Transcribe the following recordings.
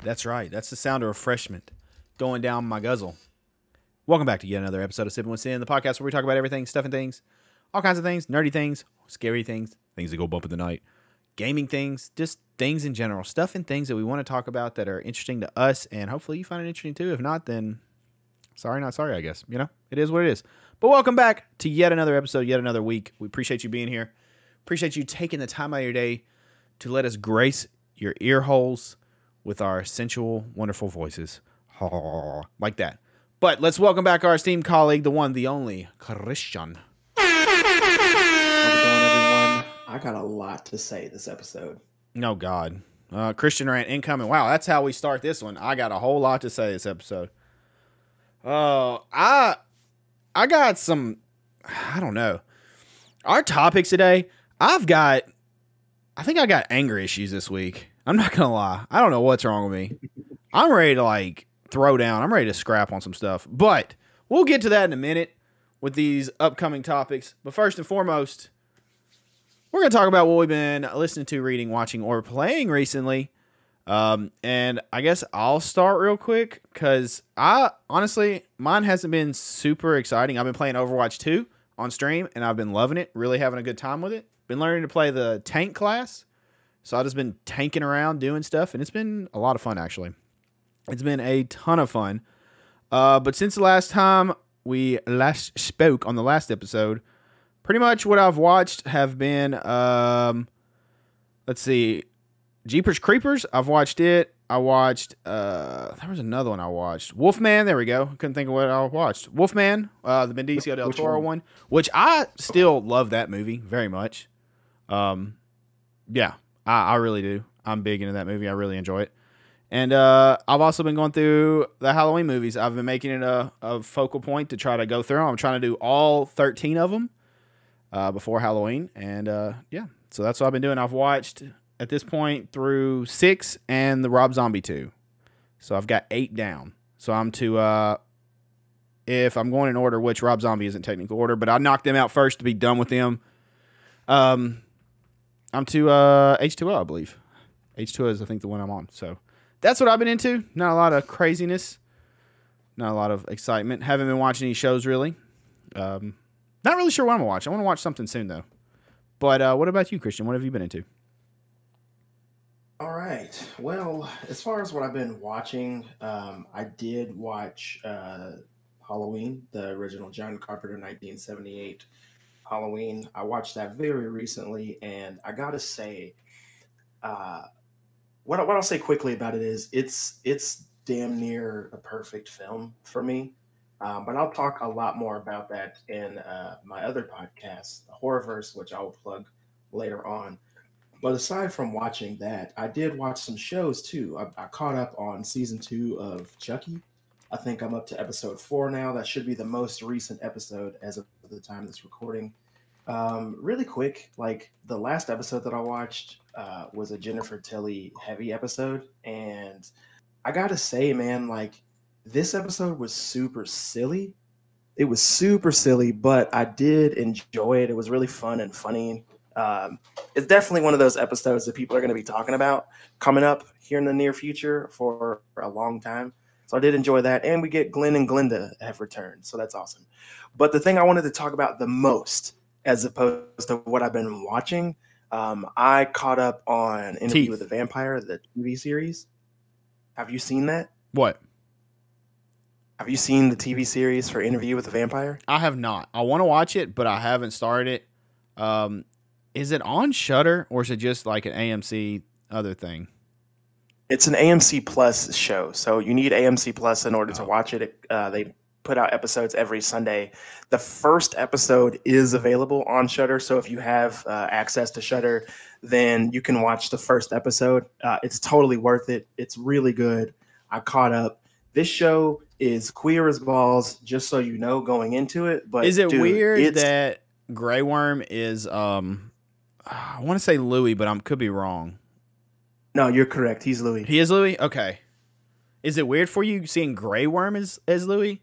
That's right. That's the sound of refreshment going down my guzzle. Welcome back to yet another episode of Sippin With Sin, the podcast where we talk about everything, stuff and things, all kinds of things, nerdy things, scary things, things that go bump in the night, gaming things, just things in general, stuff and things that we want to talk about that are interesting to us, and hopefully you find it interesting too. If not, then sorry, not sorry, I guess. You know, it is what it is. But welcome back to yet another episode, yet another week. We appreciate you being here. Appreciate you taking the time out of your day to let us grace your ear holes with our sensual, wonderful voices. Like that. But let's welcome back our esteemed colleague, the one, the only, Christian. How's it going, everyone? I got a lot to say this episode. No, God. Christian rant incoming. Wow, that's how we start this one. I got a whole lot to say this episode. I got some, I don't know. Our topics today, I think I got anger issues this week. I'm not going to lie. I don't know what's wrong with me. I'm ready to throw down. I'm ready to scrap on some stuff. But we'll get to that in a minute with these upcoming topics. But first and foremost, we're going to talk about what we've been listening to, reading, watching, or playing recently. And I guess I'll start real quick because honestly, mine hasn't been super exciting. I've been playing Overwatch 2 on stream and I've been loving it, really having a good time with it. Been learning to play the tank class. So I've just been tanking around doing stuff and it's been a lot of fun actually. It's been a ton of fun. But since the last time we last spoke on the last episode, pretty much what I've watched have been, let's see, Jeepers Creepers. I've watched it. I watched, there was another one I watched. Wolfman, there we go. Couldn't think of what I watched. Wolfman, the Benicio del Toro one, which I still love that movie very much. Yeah, I really do. I'm big into that movie. I really enjoy it. And I've also been going through the Halloween movies. I've been making it a focal point to try to go through them. I'm trying to do all 13 of them before Halloween. And yeah, so that's what I've been doing. I've watched at this point through 6 and the Rob Zombie 2. So I've got 8 down. So I'm to, if I'm going in order, which Rob Zombie isn't technical order, but I knocked them out first to be done with them. I'm to H2O, I believe. H2O is, I think, the one I'm on. So that's what I've been into. Not a lot of craziness. Not a lot of excitement. Haven't been watching any shows, really. Not really sure what I'm going to watch. I want to watch something soon, though. But what about you, Christian? What have you been into? All right. Well, as far as what I've been watching, I did watch Halloween, the original John Carpenter 1978 Halloween. I watched that very recently, and I got to say, what I'll say quickly about it is it's damn near a perfect film for me. But I'll talk a lot more about that in my other podcast, Horrorverse, which I will plug later on. But aside from watching that, I did watch some shows too. I caught up on season 2 of Chucky. I think I'm up to episode 4 now. That should be the most recent episode as of the time of this recording. Really quick, the last episode that I watched was a Jennifer Tilly heavy episode, and I gotta say, man, this episode was super silly. It was super silly, but I did enjoy it. It was really fun and funny. It's definitely one of those episodes that people are going to be talking about coming up here in the near future for a long time. So I did enjoy that, and we get Glenn and Glenda have returned, so that's awesome. But the thing I wanted to talk about the most, as opposed to what I've been watching, I caught up on Interview with the Vampire, the TV series. Have you seen that? What? Have you seen the TV series for Interview with the Vampire? I have not. I want to watch it, but I haven't started it. Is it on Shudder, or is it just like an AMC other thing? It's an AMC Plus show, so you need AMC Plus in order to watch it. They put out episodes every Sunday. The first episode is available on Shudder, so if you have access to Shudder, then you can watch the first episode. It's totally worth it. It's really good. I caught up. This show is queer as balls, just so you know, going into it. But is it weird that Grey Worm is I want to say Louis, but I could be wrong. No, you're correct. He's Louis. He is Louis? Okay. Is it weird for you seeing Grey Worm as Louis?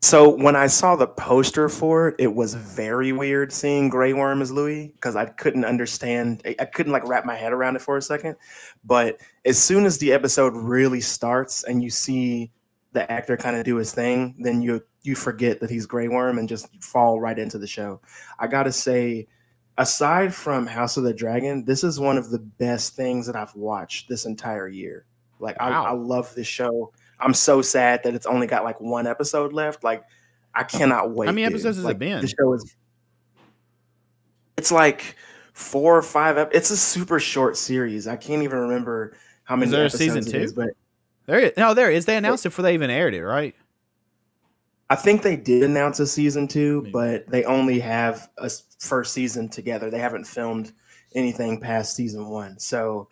So when I saw the poster for it, it was very weird seeing Grey Worm as Louis because I couldn't understand. I couldn't like wrap my head around it for a second. But as soon as the episode really starts and you see the actor kind of do his thing, then you forget that he's Grey Worm and just fall right into the show. I gotta say, aside from House of the Dragon, this is one of the best things that I've watched this entire year. Like I Wow. love this show. I'm so sad that it's only got like one episode left. Like, I cannot How wait, many dude. episodes has it Like, the been? show is. It's like 4 or 5. It's a super short series. I can't even remember how Is many there a season episodes it is, 2? but There is. No, there is. They announced it before they even aired it, right? I think they did announce a season 2, Maybe. but they only have a first season together. They haven't filmed anything past season 1. So,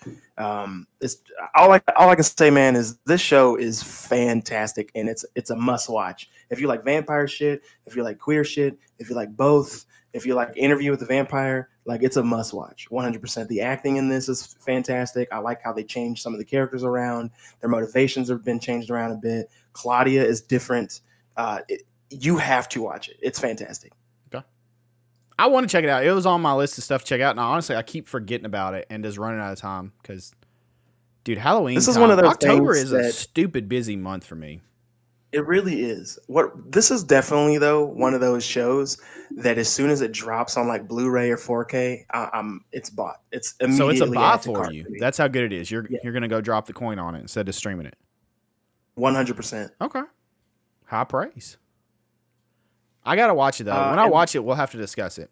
it's all I can say, man, is this show is fantastic and it's a must watch. If you like vampire shit, if you like queer shit, if you like both, if you like Interview with the Vampire, like it's a must watch. 100%. The acting in this is fantastic. I like how they changed some of the characters around. Their motivations have been changed around a bit. Claudia is different. You have to watch it. It's fantastic. Okay. I want to check it out. It was on my list of stuff to check out, and honestly, I keep forgetting about it and just running out of time because, dude, Halloween This is time. one of those October things is a that stupid busy month for me. it really is. What this is definitely though one of those shows that as soon as it drops on like Blu-ray or 4K, it's bought. It's So it's a immediately buy added to for cart you. for me. That's how good it is. You're Yeah, you're gonna go drop the coin on it instead of streaming it. 100%. Okay. High praise. I gotta watch it though. When I And watch it, we'll have to discuss it.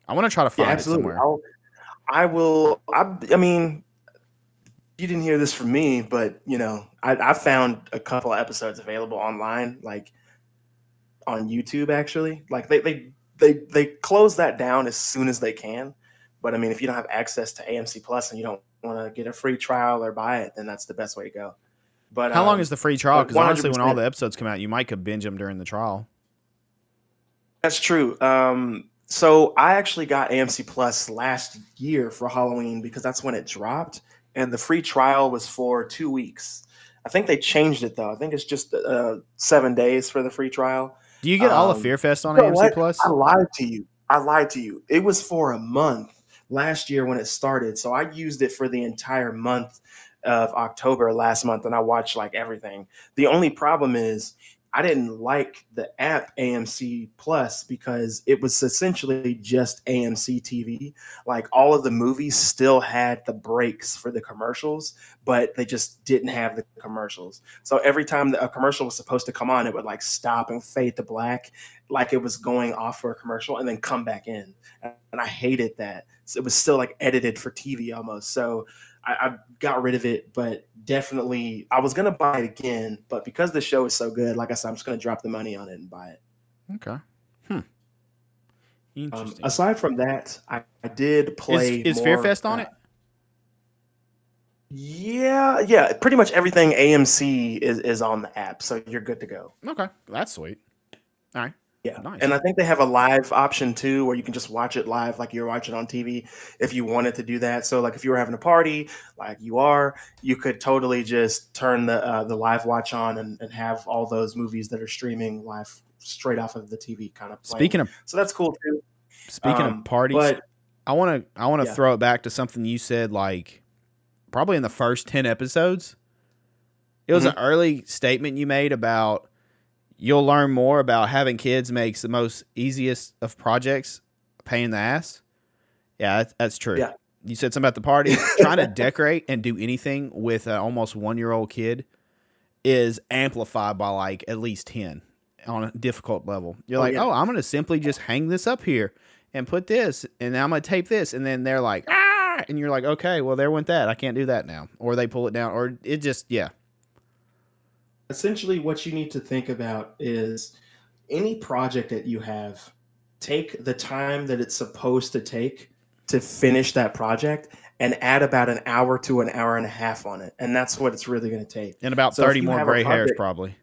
I want to try to yeah, find it absolutely. somewhere. I will. I mean, you didn't hear this from me, but I found a couple of episodes available online, like on YouTube. Actually, like they close that down as soon as they can. But I mean, if you don't have access to AMC Plus and you don't want to get a free trial or buy it, then that's the best way to go. But How long is the free trial? Because honestly, when all 100%. the episodes come out, you might could binge them during the trial. That's true. So I actually got AMC Plus last year for Halloween because that's when it dropped, and the free trial was for 2 weeks. I think they changed it though. I think it's just 7 days for the free trial. Do you get all of Um, Fear Fest on you know AMC what? I Plus? lied to you. I lied to you. It was for a month last year when it started, so I used it for the entire month of October last month, and I watched like everything. The only problem is I didn't like the app AMC Plus because it was essentially just AMC TV. Like all of the movies still had the breaks for the commercials, but they just didn't have the commercials. So every time that a commercial was supposed to come on, it would like stop and fade to black, like it was going off for a commercial and then come back in. And I hated that. So it was still like edited for TV almost. So I got rid of it, but definitely I was gonna buy it again, but because the show is so good, like I said, I'm just gonna drop the money on it and buy it. Okay. Hmm. Interesting. Aside from that, I did Is play is Fear more. Fest on it? Yeah, pretty much everything AMC is on the app, so you're good to go. Okay, that's sweet. All right, Yeah. nice. And I think they have a live option too, where you can just watch it live like you're watching on TV if you wanted to do that. So like if you were having a party like you could totally just turn the live watch on and have all those movies that are streaming live straight off of the TV kind of playing. Speaking of So that's cool too. parties, But I want to yeah. throw it back to something you said like probably in the first 10 episodes. It was an Mhm. early statement you made about you'll learn more about having kids makes the most easiest of projects a pain in the ass. Yeah, that's true. Yeah. You said something about the party. Trying to decorate and do anything with an almost 1-year-old kid is amplified by like at least 10 on a difficult level. You're like, Yeah. oh, I'm going to simply just hang this up here and put this, and I'm going to tape this. And then they're like, ah, and you're like, okay, well, there went that. I can't do that now. Or they pull it down, or it just, yeah. Essentially what you need to think about is any project that you have, take the time that it's supposed to take to finish that project and add about an hour to an hour and a half on it. And that's what it's really going to take. And about So if 30 you more have a gray hairs, project, probably.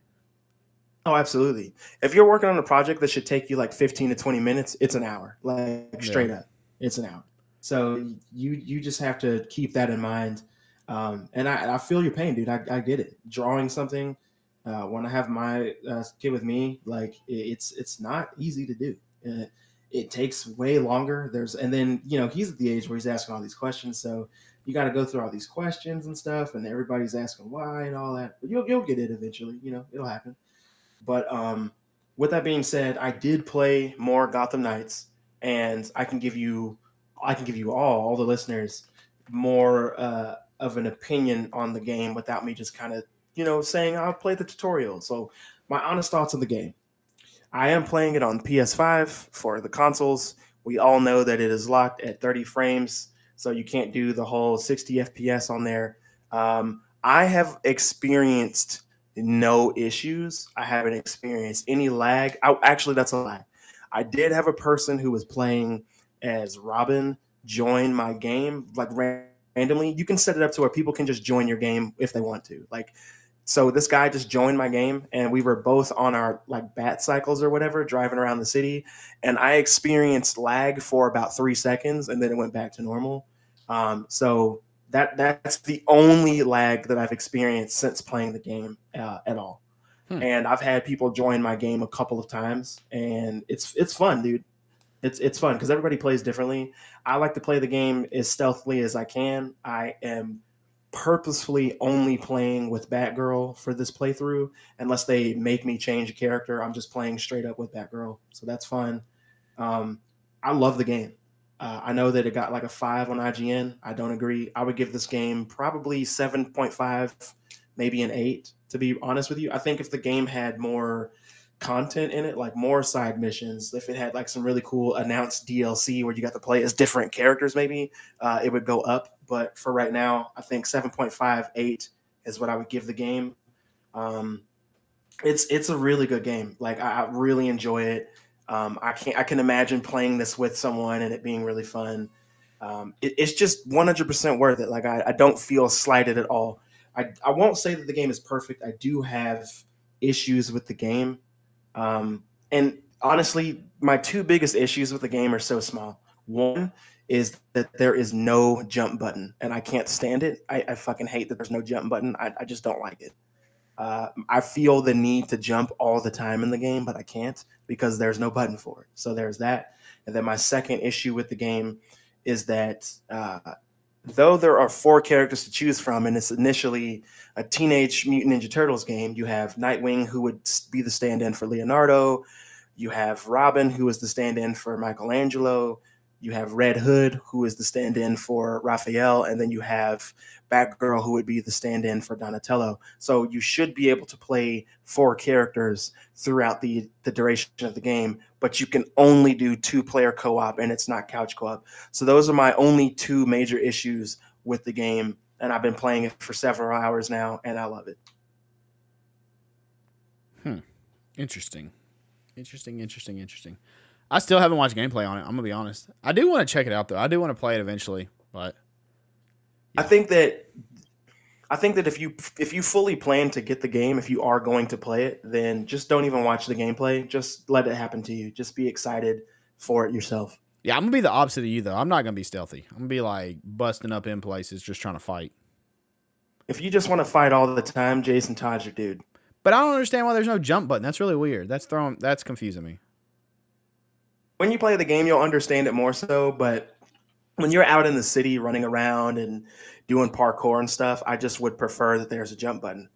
oh, absolutely. If you're working on a project that should take you like 15 to 20 minutes, it's an hour, like Yeah. straight up. It's an hour. So you just have to keep that in mind. And I feel your pain, dude. I get it. Drawing something When I have my kid with me, like it's not easy to do. It takes way longer. And then he's at the age where he's asking all these questions, so you got to go through all these questions and stuff, and everybody's asking why and all that. But you'll get it eventually. It'll happen. But with that being said, I did play more Gotham Knights, and I can give you all the listeners more of an opinion on the game without me just kind of saying I'll play the tutorial. So my honest thoughts on the game. I am playing it on PS5 for the consoles. We all know that it is locked at 30 frames, so you can't do the whole 60 FPS on there. I have experienced no issues. I haven't experienced any lag. Actually, that's a lie. I did have a person who was playing as Robin join my game like randomly. You can set it up to where people can just join your game if they want to. Like, so this guy just joined my game, and we were both on our like bat cycles or whatever, driving around the city, and I experienced lag for about 3 seconds, and then it went back to normal. So that's the only lag that I've experienced since playing the game at all. And I've had people join my game a couple of times, and it's fun, dude. It's fun because everybody plays differently. I like to play the game as stealthily as I can. I am purposefully only playing with Batgirl for this playthrough, unless they make me change a character. I'm just playing straight up with Batgirl, so that's fun. Um, I love the game. I know that it got like a 5 on IGN. I don't agree. I would give this game probably 7.5, maybe an 8, to be honest with you. I think if the game had more content in it, like more side missions, if it had like some really cool announced DLC where you got to play as different characters, maybe it would go up. But for right now, I think 7.58 is what I would give the game. Um, it's a really good game. Like I really enjoy it. I can imagine playing this with someone and it being really fun. It's just 100% worth it. Like I don't feel slighted at all. I won't say that the game is perfect. I do have issues with the game. And honestly, my two biggest issues with the game are so small. One is that there is no jump button, and I can't stand it. I fucking hate that there's no jump button. I just don't like it. I feel the need to jump all the time in the game, but I can't because there's no button for it. So there's that. And then my second issue with the game is that though there are 4 characters to choose from, and it's initially a Teenage Mutant Ninja Turtles game, you have Nightwing, who would be the stand-in for Leonardo. You have Robin, who is the stand-in for Michelangelo. You have Red Hood, who is the stand-in for Raphael, and then you have Batgirl, who would be the stand-in for Donatello. So you should be able to play 4 characters throughout the duration of the game, but you can only do 2-player co-op, and it's not couch co-op. So those are my only 2 major issues with the game, and I've been playing it for several hours now, and I love it. Interesting. I still haven't watched gameplay on it. I'm gonna be honest. I do want to check it out though. I do want to play it eventually, but yeah. I think that if you fully plan to get the game, if you are going to play it, then just don't even watch the gameplay. Just let it happen to you. Just be excited for it yourself. Yeah, I'm gonna be the opposite of you though. I'm not gonna be stealthy. I'm gonna be like busting up in places, just trying to fight. If you just want to fight all the time, Jason Todd's your dude. But I don't understand why there's no jump button. That's really weird. That's confusing me. When you play the game, you'll understand it more so, but when you're out in the city running around and doing parkour and stuff, I just would prefer that there's a jump button.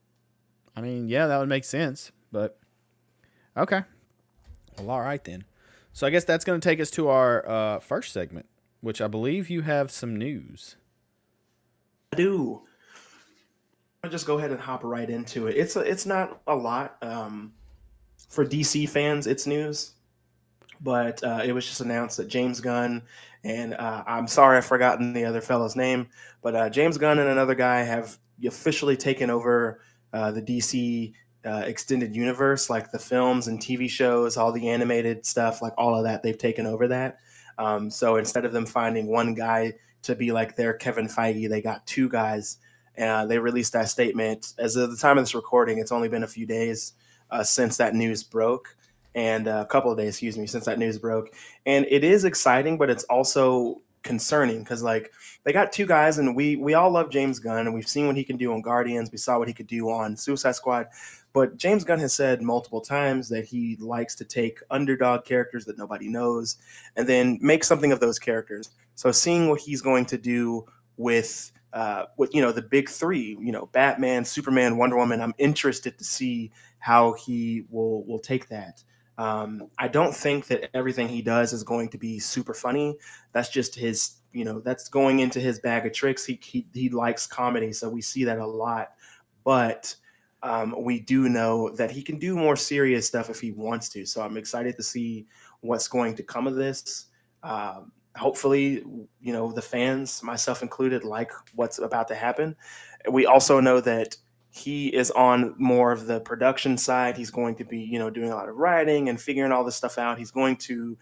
I mean, yeah, that would make sense, but okay. Well, all right then. So I guess that's going to take us to our first segment, which I believe you have some news. I do. I'll just go ahead and hop right into it. It's not a lot. For DC fans, it's news. But it was just announced that James Gunn and I'm sorry I've forgotten the other fellow's name, but James Gunn and another guy have officially taken over the DC extended universe, like the films and TV shows, all the animated stuff, like all of that. They've taken over that. So instead of them finding one guy to be like their Kevin Feige, they got 2 guys. They released that statement. As of the time of this recording, it's only been a few days since that news broke. And a couple of days, excuse me, since that news broke. And it is exciting, but it's also concerning because, like, they got 2 guys, and we all love James Gunn, and we've seen what he can do on Guardians. We saw what he could do on Suicide Squad. But James Gunn has said multiple times that he likes to take underdog characters that nobody knows and then make something of those characters. So seeing what he's going to do with the big three, Batman, Superman, Wonder Woman, I'm interested to see how he will take that. I don't think that everything he does is going to be super funny. That's just his, that's going into his bag of tricks. He likes comedy, so we see that a lot. But we do know that he can do more serious stuff if he wants to. So I'm excited to see what's going to come of this. Hopefully, the fans, myself included, like what's about to happen. We also know that he is on more of the production side. He's going to be, doing a lot of writing and figuring all this stuff out. He's going to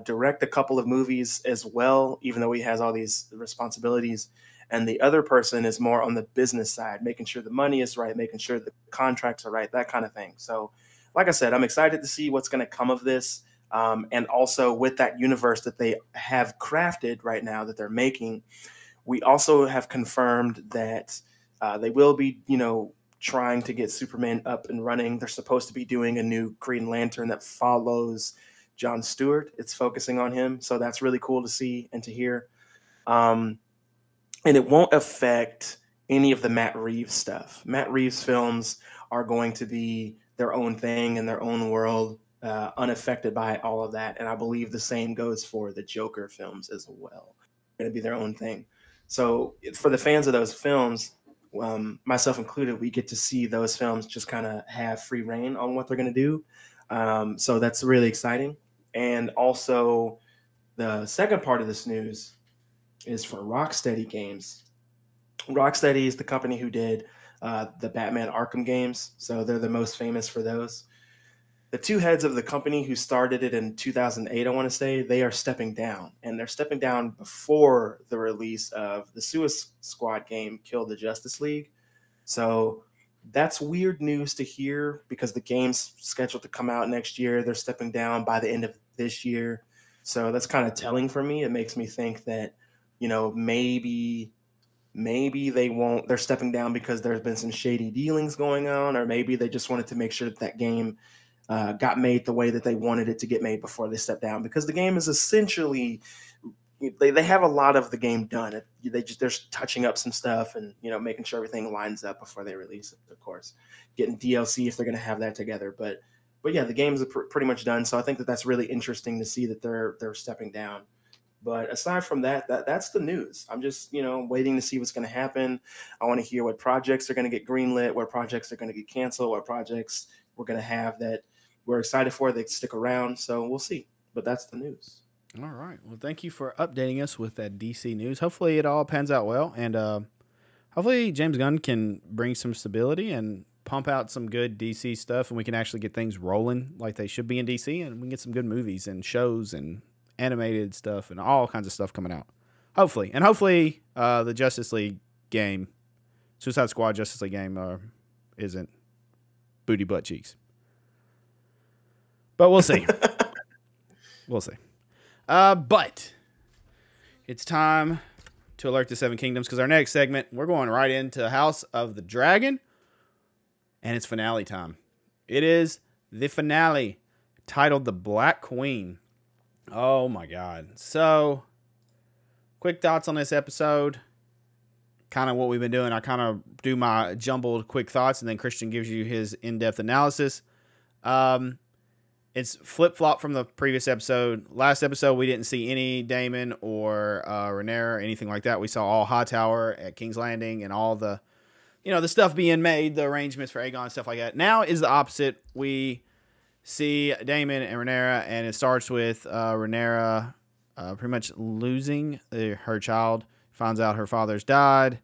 direct a couple of movies as well, even though he has all these responsibilities. And the other person is more on the business side, making sure the money is right, making sure the contracts are right, that kind of thing. So, like I said, I'm excited to see what's going to come of this. And also with that universe that they have crafted right now that they're making, we also have confirmed that they will be, trying to get Superman up and running. They're supposed to be doing a new Green Lantern that follows John Stewart. It's focusing on him. So that's really cool to see and to hear. And it won't affect any of the Matt Reeves stuff. Matt Reeves films are going to be their own thing in their own world, unaffected by all of that. And I believe the same goes for the Joker films as well. They're going to be their own thing. So for the fans of those films, myself included, we get to see those films just kind of have free reign on what they're going to do. So that's really exciting. And also the second part of this news is for Rocksteady Games. Rocksteady is the company who did the Batman Arkham games. So they're the most famous for those. The two heads of the company who started it in 2008, I want to say, they are stepping down. And they're stepping down before the release of the Suicide Squad game, Kill the Justice League. So that's weird news to hear because the game's scheduled to come out next year. They're stepping down by the end of this year. So that's kind of telling for me. It makes me think that, maybe they won't, they're stepping down because there's been some shady dealings going on, or maybe they just wanted to make sure that game got made the way that they wanted it to get made before they stepped down, because the game is essentially, they have a lot of the game done. They're touching up some stuff and, making sure everything lines up before they release it, of course, getting DLC if they're going to have that together. But yeah, the games are pretty much done. So I think that that's really interesting to see that they're stepping down. But aside from that, that's the news. I'm just, waiting to see what's going to happen. I want to hear what projects are going to get greenlit, what projects are going to get canceled, what projects we're going to have that we're excited for, they stick around. So we'll see. But that's the news. All right. Well, thank you for updating us with that DC news. Hopefully it all pans out well. And hopefully James Gunn can bring some stability and pump out some good DC stuff, and we can actually get things rolling like they should be in DC, and we can get some good movies and shows and animated stuff and all kinds of stuff coming out. Hopefully. And hopefully the Justice League game, Suicide Squad Justice League game, isn't booty butt cheeks. But we'll see. We'll see. But it's time to alert the Seven Kingdoms, because our next segment, we're going right into House of the Dragon, and it's finale time. It is the finale, titled The Black Queen. Oh my God. So, quick thoughts on this episode. Kind of what we've been doing. I kind of do my jumbled quick thoughts, and then Christian gives you his in-depth analysis. It's flip-flop from the previous episode. Last episode, we didn't see any Daemon or Rhaenyra or anything like that. We saw all Hightower at King's Landing and all the, the stuff being made, the arrangements for Aegon, stuff like that. Now is the opposite. We see Daemon and Rhaenyra, and it starts with Rhaenyra pretty much losing her child. Finds out her father's died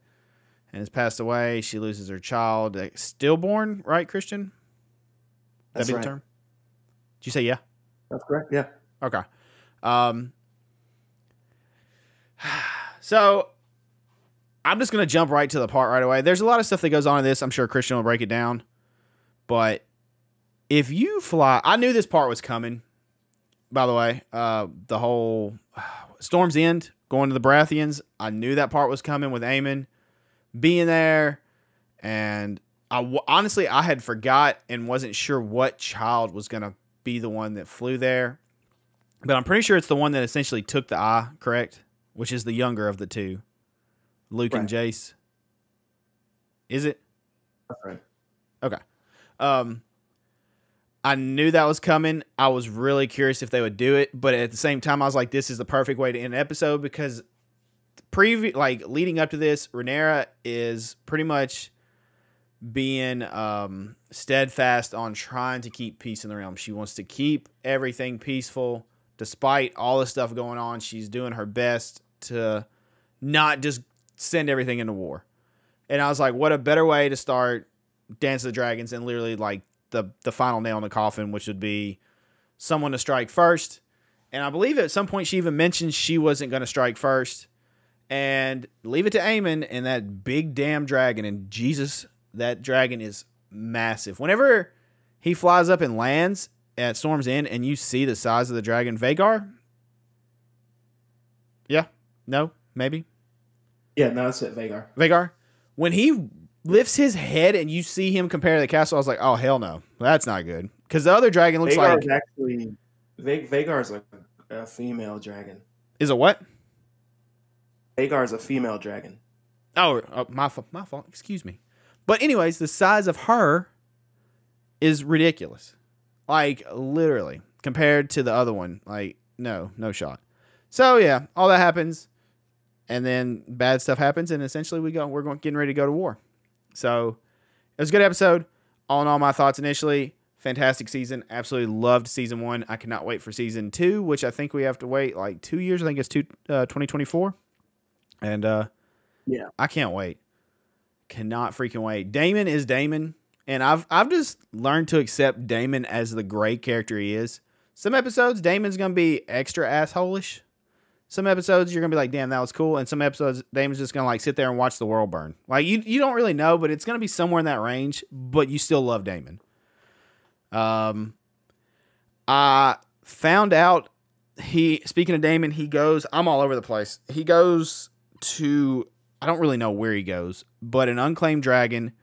and has passed away. She loses her child, stillborn, right, Christian? That's right. The term? Did you say yeah? That's correct, yeah. Okay. So I'm just going to jump right to the part right away. There's a lot of stuff that goes on in this. I'm sure Christian will break it down. But if you fly... I knew this part was coming, by the way. The whole Storm's End, going to the Baratheons. I knew that part was coming with Aemon being there. And Honestly, I had forgot and wasn't sure what child was going to be the one that flew there. But I'm pretty sure it's the one that essentially took the eye, correct? Which is the younger of the two, Luke and Right. Jace. Is it? That's right. Okay. I knew that was coming. I was really curious if they would do it, but at the same time, I was like, this is the perfect way to end an episode because leading up to this, Rhaenyra is pretty much being steadfast on trying to keep peace in the realm. She wants to keep everything peaceful despite all the stuff going on. She's doing her best to not just send everything into war. And I was like, what a better way to start Dance of the Dragons and literally like the final nail in the coffin, which would be someone to strike first. And I believe at some point she even mentioned she wasn't going to strike first and leave it to Aemon and that big damn dragon. And Jesus, that dragon is massive. Whenever he flies up and lands at Storm's End and you see the size of the dragon, Vhagar? Yeah? No? Maybe? Yeah, no, that's it, Vhagar. Vhagar? When he lifts his head and you see him compare to the castle, I was like, oh, hell no. That's not good. Because the other dragon looks Vhagar like... is actually... Vhagar is a female dragon. Is a what? Vhagar is a female dragon. Oh, my fault. Excuse me. But anyways, the size of her is ridiculous. Like, literally. Compared to the other one. Like, no shot. So, yeah, all that happens. And then bad stuff happens. And essentially, we're getting ready to go to war. So, it was a good episode. All in all, my thoughts initially. Fantastic season. Absolutely loved season 1. I cannot wait for season 2, which I think we have to wait like 2 years. I think it's 2024. And yeah, I can't wait. Cannot freaking wait. Daemon is Daemon. And I've just learned to accept Daemon as the great character he is. Some episodes, Daemon's going to be extra asshole-ish. Some episodes, you're going to be like, damn, that was cool. And some episodes, Damon's just going to like sit there and watch the world burn. Like, you don't really know, but it's going to be somewhere in that range. But you still love Daemon. I found out speaking of Daemon, he goes, I'm all over the place. He goes to, I don't really know where he goes, but an unclaimed dragon.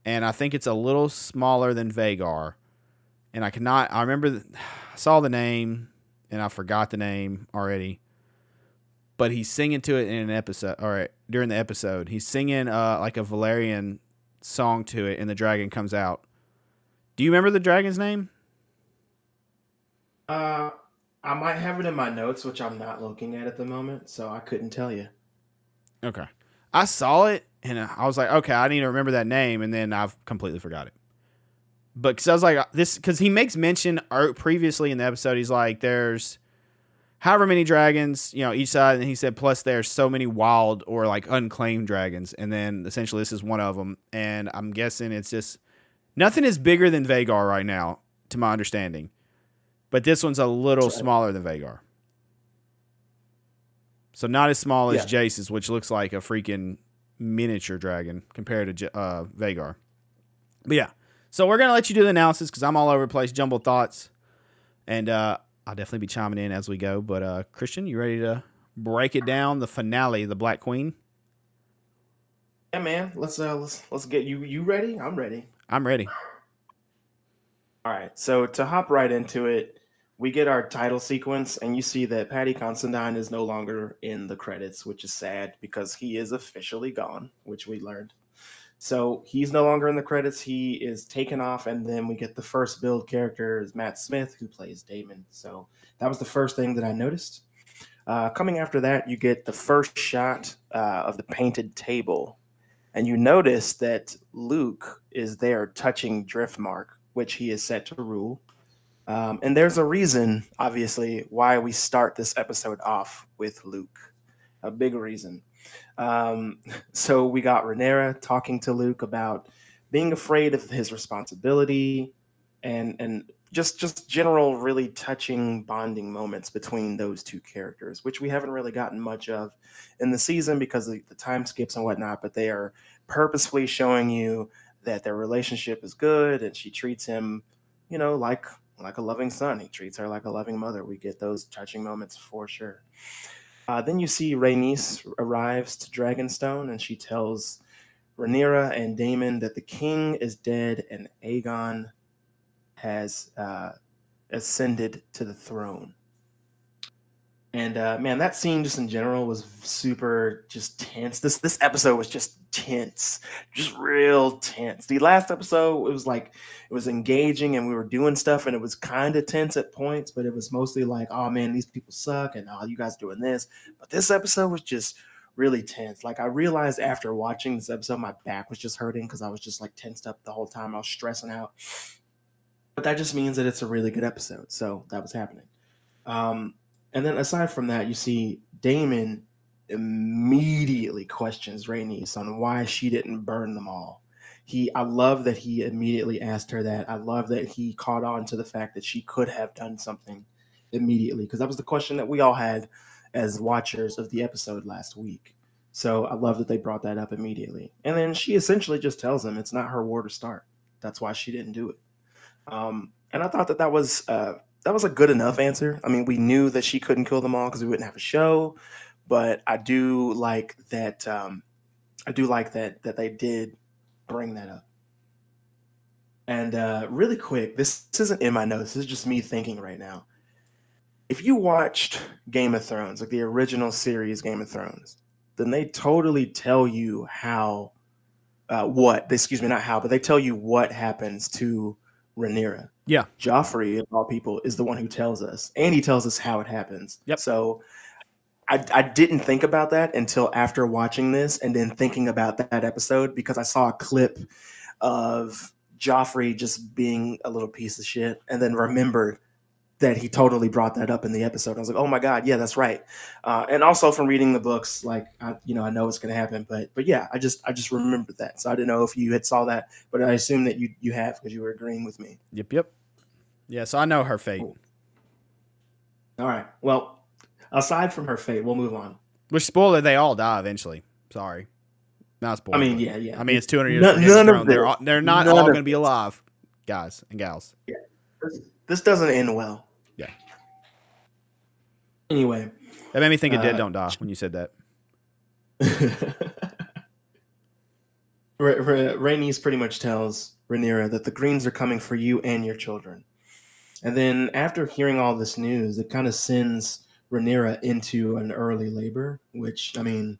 And I think it's a little smaller than Vhagar. And I remember, I saw the name and I forgot the name already. But he's singing to it in an episode, or during the episode. He's singing like a Valerian song to it, and the dragon comes out. Do you remember the dragon's name? I might have it in my notes, which I'm not looking at the moment, so I couldn't tell you. Okay. I saw it, and I was like, okay, I need to remember that name, and then I've completely forgot it. But because I was like, because he makes mention previously in the episode, he's like, there's however many dragons, each side, and he said, plus there's so many wild or like unclaimed dragons, and then essentially this is one of them, and I'm guessing it's just nothing is bigger than Vhagar right now, to my understanding, but this one's a little smaller than Vhagar, so not as small as Jace's, which looks like a freaking miniature dragon compared to Vhagar. But yeah, so we're gonna let you do the analysis because I'm all over the place, jumbled thoughts, and I'll definitely be chiming in as we go. But Christian, you ready to break it down? The finale, the Black Queen. Yeah, man. Let's get you. You ready? I'm ready. I'm ready. All right. So to hop right into it, we get our title sequence, and you see that Paddy Considine is no longer in the credits, which is sad because he is officially gone, which we learned. So he's no longer in the credits. He is taken off, and then we get the first build character is Matt Smith, who plays Daemon. So that was the first thing that I noticed. Coming after that, you get the first shot of the painted table, and you notice that Luke is there touching Driftmark, which he is set to rule. And there's a reason, obviously, why we start this episode off with Luke. A big reason. So we got Rhaenyra talking to Luke about being afraid of his responsibility and just general really touching bonding moments between those two characters, which we haven't really gotten much of in the season because of the time skips and whatnot, but they are purposefully showing you that their relationship is good and she treats him, like a loving son. He treats her like a loving mother. We get those touching moments for sure. Then you see Rhaenys arrives to Dragonstone, and she tells Rhaenyra and Daemon that the king is dead and Aegon has ascended to the throne. And man, that scene just in general was super just tense. This episode was just tense, just real tense. The last episode, it was like it was engaging and we were doing stuff and it was kind of tense at points, but it was mostly like, oh man, these people suck and oh, you guys doing this. But this episode was just really tense. Like I realized after watching this episode, my back was just hurting because I was just like tensed up the whole time. I was stressing out. But that just means that it's a really good episode. So that was happening. And then aside from that, you see Daemon immediately questions Rhaenys on why she didn't burn them all. I love that he immediately asked her that. I love that he caught on to the fact that she could have done something immediately, because that was the question that we all had as watchers of the episode last week. So I love that they brought that up immediately. And then she essentially just tells him it's not her war to start. That's why she didn't do it. And I thought that was a good enough answer. I mean, we knew that she couldn't kill them all because we wouldn't have a show, but I do like that. That they did bring that up. And really quick, this isn't in my notes. This is just me thinking right now. If you watched Game of Thrones, like the original series Game of Thrones, then they totally tell you how, but they tell you what happens to Rhaenyra. Yeah. Joffrey, of all people, is the one who tells us, and he tells us how it happens. Yep. So I didn't think about that until after watching this and then thinking about that episode, because I saw a clip of Joffrey just being a little piece of shit and then remembered that he totally brought that up in the episode. I was like, oh my God, yeah, that's right. And also from reading the books, like, I know it's going to happen, but yeah, I just remembered that. So I didn't know if you had saw that, but I assume that you have, because you were agreeing with me. Yep. Yeah, so I know her fate. Cool. All right. Well, aside from her fate, we'll move on. Which, spoiler, they all die eventually. Sorry. Not spoiler. I mean, yeah. I mean, it's 200 years from Game of Thrones. They're not all going to be alive, guys and gals. Yeah. This doesn't end well. Yeah. Anyway. That made me think of Dead Don't Die when you said that. Rhaenys pretty much tells Rhaenyra that the Greens are coming for you and your children. And then after hearing all this news, it kind of sends Rhaenyra into an early labor, which, I mean,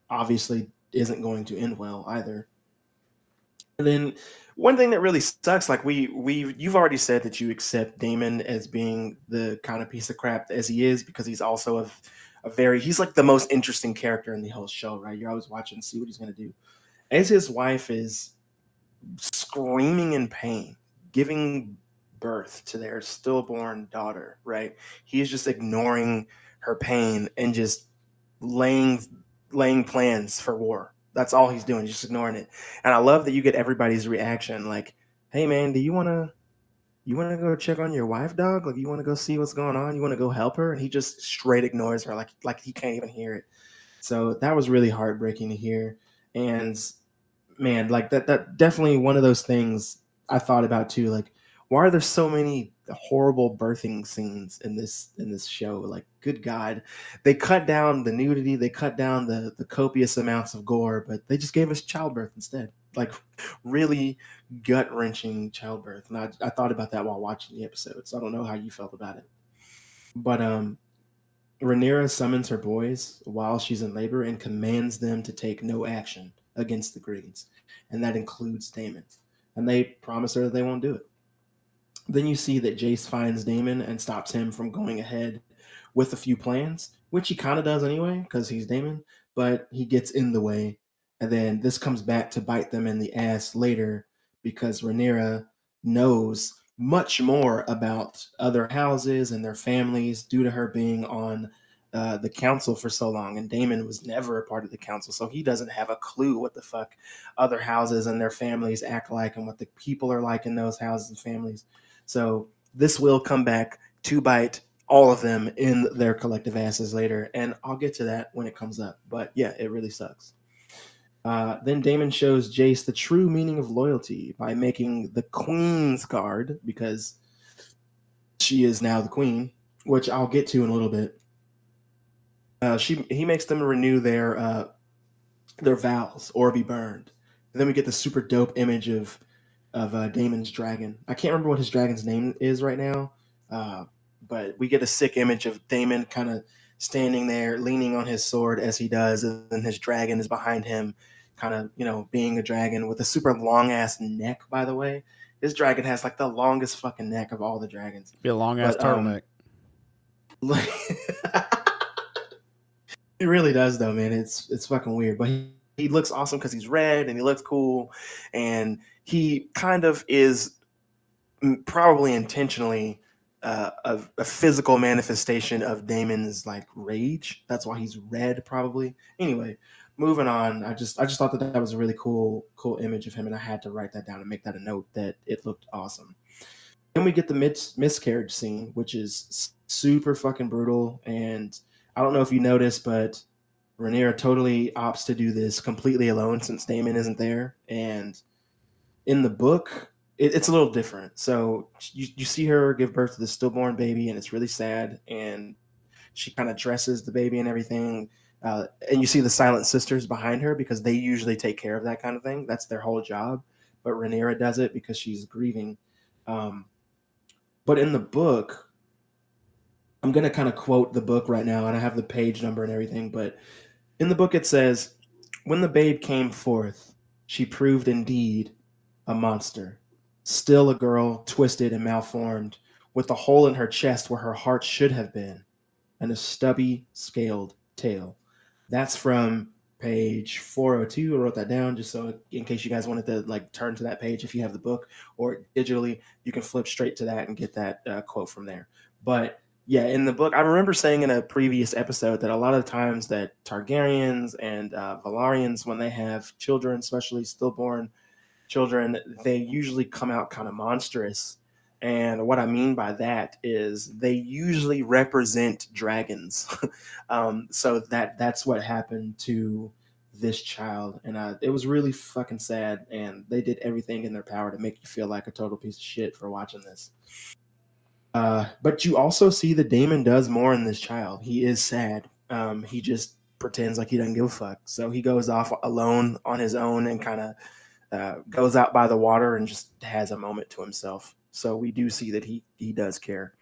obviously isn't going to end well either. And then one thing that really sucks, like you've already said that you accept Daemon as being the kind of piece of crap as he is, because he's also he's like the most interesting character in the whole show, right? You're always watching to see what he's going to do. As his wife is screaming in pain, giving birth to their stillborn daughter, right? He is just ignoring her pain and just laying plans for war. That's all he's doing, just ignoring it. And I love that you get everybody's reaction, like, hey man, do you want to go check on your wife, dog? Like, you want to go see what's going on? You want to go help her? And he just straight ignores her, like he can't even hear it. So that was really heartbreaking to hear. And man, like that definitely one of those things I thought about too. Like, why are there so many horrible birthing scenes in this show? Like, good God, they cut down the nudity, they cut down the copious amounts of gore, but they just gave us childbirth instead. Like, really gut-wrenching childbirth. And I thought about that while watching the episode, so I don't know how you felt about it. But Rhaenyra summons her boys while she's in labor and commands them to take no action against the Greens, and that includes Daemon. And they promise her that they won't do it. Then you see that Jace finds Daemon and stops him from going ahead with a few plans, which he kind of does anyway because he's Daemon, but he gets in the way. And then this comes back to bite them in the ass later, because Rhaenyra knows much more about other houses and their families due to her being on the council for so long. And Daemon was never a part of the council, so he doesn't have a clue what the fuck other houses and their families act like and what the people are like in those houses and families. So this will come back to bite all of them in their collective asses later, and I'll get to that when it comes up. But yeah, it really sucks. Then Daemon shows Jace the true meaning of loyalty by making the Queen's Guard, because she is now the Queen, which I'll get to in a little bit. He makes them renew their vows or be burned. And then we get the super dope image of Damon's dragon. I can't remember what his dragon's name is right now, uh, but we get a sick image of Damon kind of standing there, leaning on his sword as he does, and then his dragon is behind him, kind of being a dragon with a super long ass neck. By the way, his dragon has like the longest fucking neck of all the dragons. Be a long ass But turtleneck. It really does though, man. It's fucking weird, but he looks awesome because he's red and he looks cool, and he kind of is probably intentionally a physical manifestation of Damon's like rage. That's why he's red, probably. Anyway, moving on. I just thought that was a really cool image of him, and I had to write that down and make that a note that it looked awesome. Then we get the miscarriage scene, which is super fucking brutal. And I don't know if you noticed, but Rhaenyra totally opts to do this completely alone since Daemon isn't there. And in the book, it's a little different. So you see her give birth to the stillborn baby, and it's really sad. And she kind of dresses the baby and everything. And you see the silent sisters behind her because they usually take care of that kind of thing. That's their whole job. But Rhaenyra does it because she's grieving. But in the book, I'm going to kind of quote the book right now, and I have the page number and everything. But in the book, it says, "When the babe came forth, she proved indeed a monster, still a girl, twisted and malformed, with a hole in her chest where her heart should have been, and a stubby, scaled tail." That's from page 402. I wrote that down just so in case you guys wanted to like turn to that page if you have the book, or digitally you can flip straight to that and get that quote from there. But yeah, in the book, I remember saying in a previous episode that a lot of times that Targaryens and Valarians, when they have children, especially stillborn children, they usually come out kind of monstrous. And what I mean by that is they usually represent dragons. So that's what happened to this child, and it was really fucking sad. And they did everything in their power to make you feel like a total piece of shit for watching this. But you also see that Damon does more in this child. He is sad. He just pretends like he doesn't give a fuck. So he goes off alone on his own and kind of goes out by the water and just has a moment to himself. So we do see that he does care.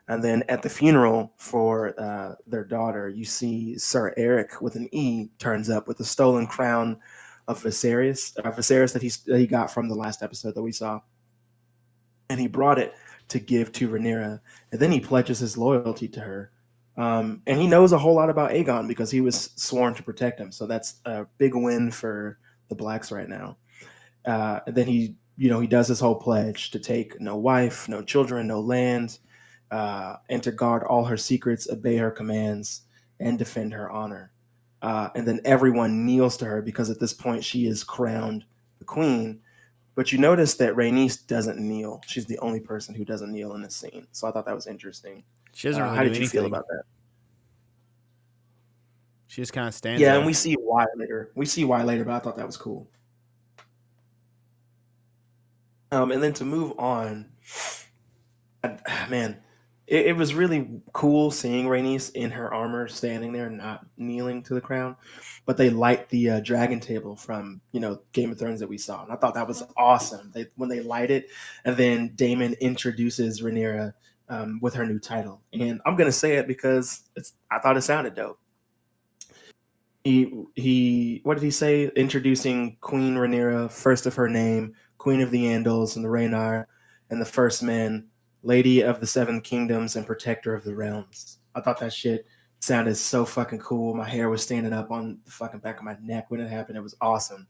And then at the funeral for their daughter, you see Sir Eric with an E turns up with the stolen crown of Viserys that he got from the last episode that we saw, and he brought it to give to Rhaenyra, and then he pledges his loyalty to her. And he knows a whole lot about Aegon because he was sworn to protect him. So that's a big win for the Blacks right now. And then he does his whole pledge to take no wife, no children, no land, and to guard all her secrets, obey her commands, and defend her honor. And then everyone kneels to her because at this point she is crowned the queen. But you notice that Rhaenys doesn't kneel. She's the only person who doesn't kneel in this scene. So I thought that was interesting. She doesn't really how do did you anything. feel about that? She just kind of stands Yeah, there. and we see why later. But I thought that was cool. And then to move on, man, it was really cool seeing Rhaenys in her armor standing there, not kneeling to the crown. But they light the dragon table from Game of Thrones that we saw, and I thought that was awesome. When they light it, and then Daemon introduces Rhaenyra with her new title, and I'm gonna say it because I thought it sounded dope. He what did he say? Introducing Queen Rhaenyra, first of her name, Queen of the Andals and the Rhaenyra, and the First Men, Lady of the Seven Kingdoms and Protector of the Realms. I thought that shit sounded so fucking cool. My hair was standing up on the fucking back of my neck when it happened. It was awesome.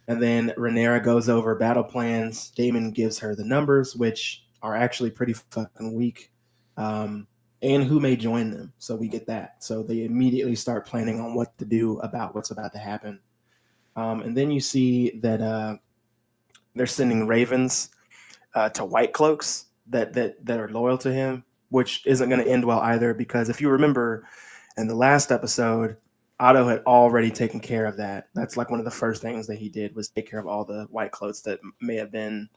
And then Rhaenyra goes over battle plans. Daemon gives her the numbers, which are actually pretty fucking weak. And who may join them. So we get that. So they immediately start planning on what to do about what's about to happen. And then you see that they're sending ravens to White Cloaks that are loyal to him, which isn't going to end well either, because if you remember in the last episode, Otto had already taken care of that. That's like one of the first things that he did was take care of all the White Cloaks that may have been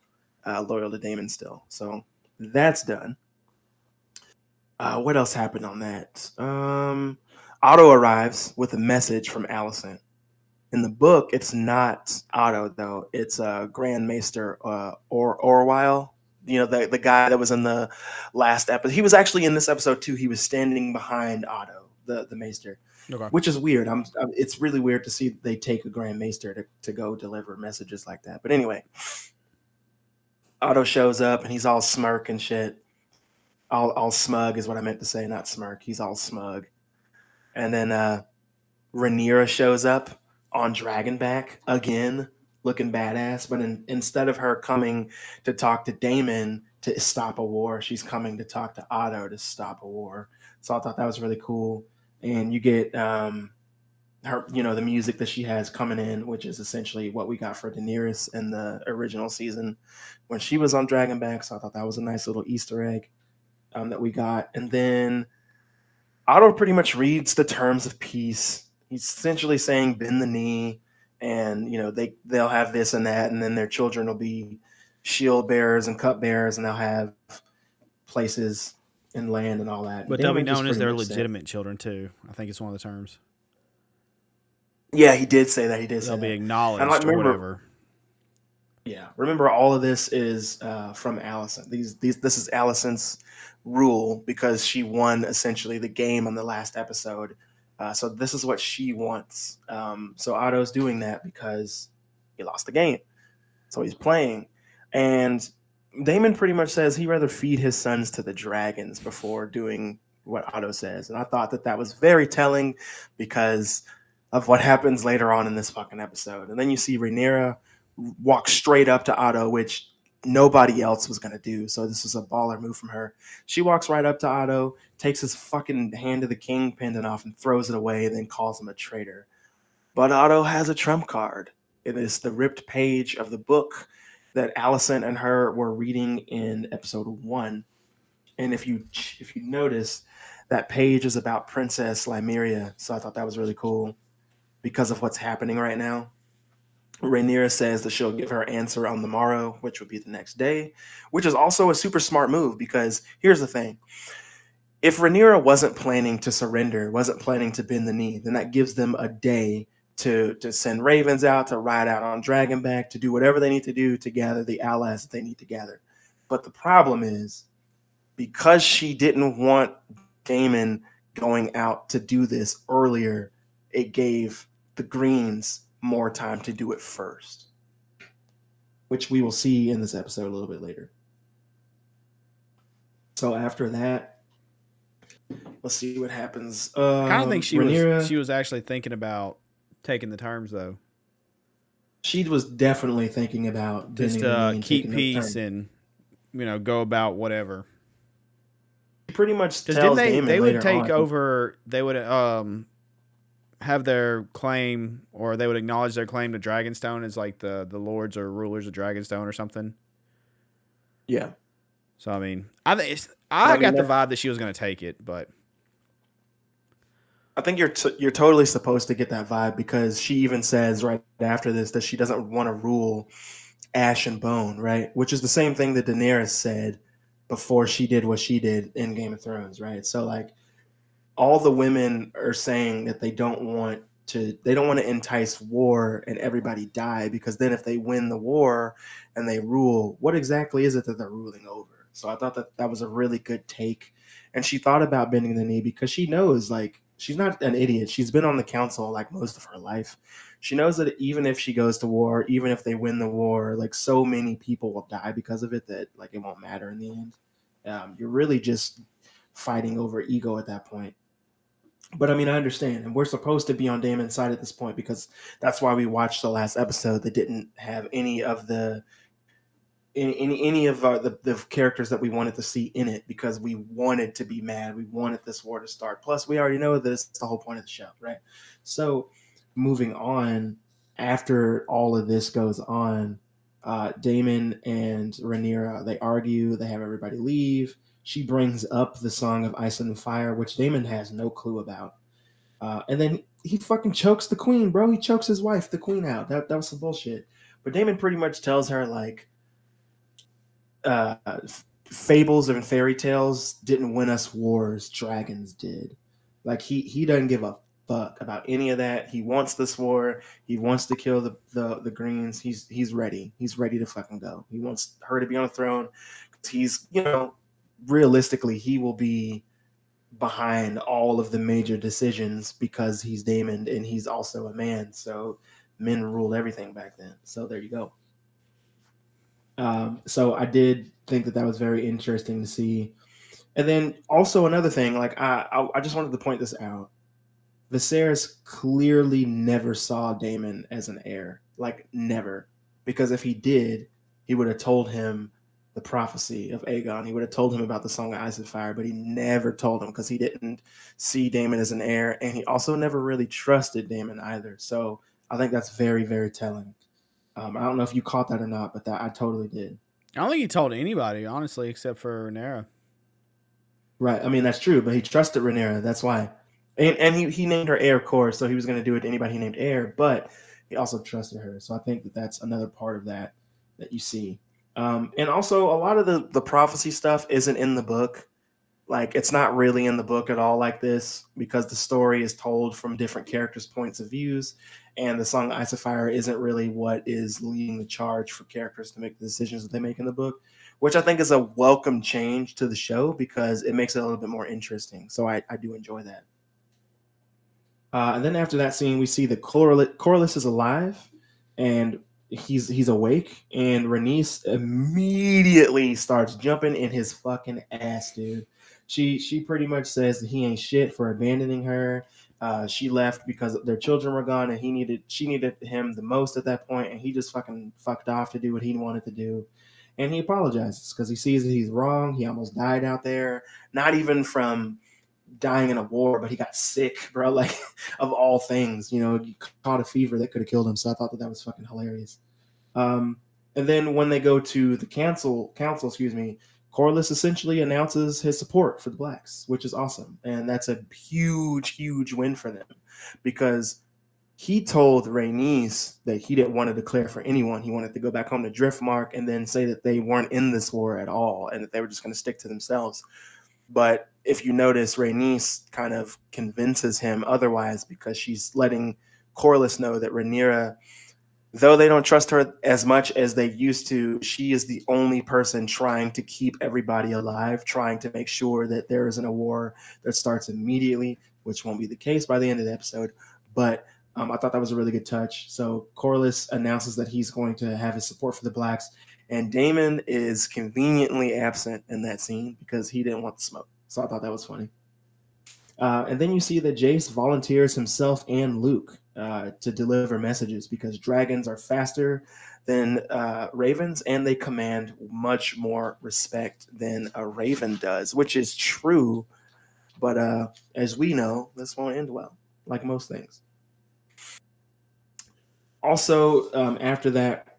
loyal to Daemon still. So that's done. What else happened on that? Otto arrives with a message from Alicent, In the book, it's not Otto though. It's Grand Maester or Orwell. You know, the guy that was in the last episode. He was actually in this episode too. He was standing behind Otto, the Maester, Okay. which is weird. It's really weird to see they take a Grand Maester to go deliver messages like that. But anyway, Otto shows up and he's all smirk and shit. All smug is what I meant to say, not smirk. He's all smug. And then Rhaenyra shows up on Dragonback again, looking badass. But instead of her coming to talk to Daemon to stop a war, she's coming to talk to Otto to stop a war. So I thought that was really cool. And you get her, the music that she has coming in, which is essentially what we got for Daenerys in the original season when she was on Dragonback. So I thought that was a nice little Easter egg that we got. And then Otto pretty much reads the terms of peace. He's essentially saying bend the knee, and they'll have this and that, and then their children will be shield bearers and cup bearers, and they'll have places and land and all that. But they'll be known as their legitimate children too. I think it's one of the terms. Yeah, he did say that. They'll be acknowledged or whatever. Yeah, remember all of this is from Alicent. This is Alicent's rule because she won essentially the game on the last episode. So this is what she wants. So Otto's doing that because he lost the game. So he's playing. And Daemon pretty much says he'd rather feed his sons to the dragons before doing what Otto says. And I thought that was very telling because of what happens later on in this fucking episode. And then you see Rhaenyra walk straight up to Otto, which nobody else was going to do. So this was a baller move from her. She walks right up to Otto, takes his fucking hand of the king pendant off and throws it away, and then calls him a traitor. But Otto has a trump card. It is the ripped page of the book that Alicent and her were reading in episode 1. And if you notice, that page is about Princess Lymeria. So I thought that was really cool because of what's happening right now. Rhaenyra says that she'll give her answer on the morrow, which would be the next day, which is also a super smart move because here's the thing. If Rhaenyra wasn't planning to surrender, wasn't planning to bend the knee, then that gives them a day to send ravens out, to ride out on Dragonback, to do whatever they need to do to gather the allies that they need to gather. But the problem is, because she didn't want Daemon going out to do this earlier, it gave the Greens more time to do it first, which we will see in this episode a little bit later. So after that, let's see what happens. I kind of think she was actually thinking about taking the terms though. She was definitely thinking about just keep peace and go about whatever. Pretty much tells Daemon they would take over. They would have their claim, or they would acknowledge their claim to Dragonstone as like the lords or rulers of Dragonstone or something. Yeah. So I mean, I got the vibe that she was going to take it, but I think you're totally supposed to get that vibe because she even says right after this that she doesn't want to rule Ash and Bone, right? Which is the same thing that Daenerys said before she did what she did in Game of Thrones, right? So like, all the women are saying that they don't want to entice war and everybody die, because then if they win the war and they rule, what exactly is it that they're ruling over? So I thought that was a really good take. And she thought about bending the knee because she knows, like, she's not an idiot. She's been on the council like most of her life. She knows that even if she goes to war, even if they win the war, like, so many people will die because of it that, like, it won't matter in the end. You're really just fighting over ego at that point. But I mean, I understand, and we're supposed to be on Daemon's side at this point because that's why we watched the last episode that didn't have any of the characters that we wanted to see in it, because we wanted to be mad. We wanted this war to start. Plus, we already know that it's the whole point of the show, right? So, moving on, after all of this goes on, Daemon and Rhaenyra, they argue. They have everybody leave. She brings up the Song of Ice and Fire, which Daemon has no clue about. And then he fucking chokes the queen, bro. He chokes his wife, the queen, out. That was some bullshit. But Daemon pretty much tells her, like, fables and fairy tales didn't win us wars, dragons did. Like, he doesn't give a fuck about any of that. He wants this war. He wants to kill the Greens. He's ready. He's ready to fucking go. He wants her to be on the throne. He's, realistically, he will be behind all of the major decisions because he's Daemon and he's also a man. So men ruled everything back then. So there you go. So I did think that was very interesting to see. And then also another thing, like I just wanted to point this out. Viserys clearly never saw Daemon as an heir, like never, because if he did, he would have told him the prophecy of Aegon. He would have told him about the Song of Ice and Fire, but he never told him because he didn't see Daemon as an heir, and he also never really trusted Daemon either. So I think that's very, very telling. I don't know if you caught that or not, but that I totally did. I don't think he told anybody, honestly, except for Rhaenyra. Right. I mean, that's true, but he trusted Rhaenyra. That's why. And he named her heir, of course, so he was going to do it to anybody he named heir, but he also trusted her. So I think that that's another part of that you see. And also, a lot of the prophecy stuff isn't in the book. Like, it's not really in the book at all like this because the story is told from different characters' points of views. And the Song of Ice and Fire isn't really what is leading the charge for characters to make the decisions that they make in the book, which I think is a welcome change to the show because it makes it a little bit more interesting. So I do enjoy that. And then after that scene, we see that Corlys is alive and he's awake, and Rhaenys immediately starts jumping in his fucking ass, dude. She pretty much says that he ain't shit for abandoning her. She left because their children were gone, and she needed him the most at that point, and he just fucking fucked off to do what he wanted to do. And he apologizes because he sees that he's wrong. He almost died out there, not even from dying in a war, but he got sick, bro. Like, of all things, he caught a fever that could have killed him. So I thought that was fucking hilarious. And then when they go to the council, Corlys essentially announces his support for the Blacks, which is awesome. And that's a huge, huge win for them because he told Rhaenys that he didn't want to declare for anyone. He wanted to go back home to Driftmark and then say that they weren't in this war at all and that they were just going to stick to themselves. But if you notice, Rhaenys kind of convinces him otherwise because she's letting Corlys know that Rhaenyra, though they don't trust her as much as they used to, she is the only person trying to keep everybody alive, trying to make sure that there isn't a war that starts immediately, which won't be the case by the end of the episode. But I thought that was a really good touch. So Corlys announces that he's going to have his support for the Blacks, and Daemon is conveniently absent in that scene because he didn't want the smoke. So I thought that was funny. And then you see that Jace volunteers himself and Luke to deliver messages because dragons are faster than ravens, and they command much more respect than a raven does, which is true. But as we know, this won't end well, like most things. Also, after that,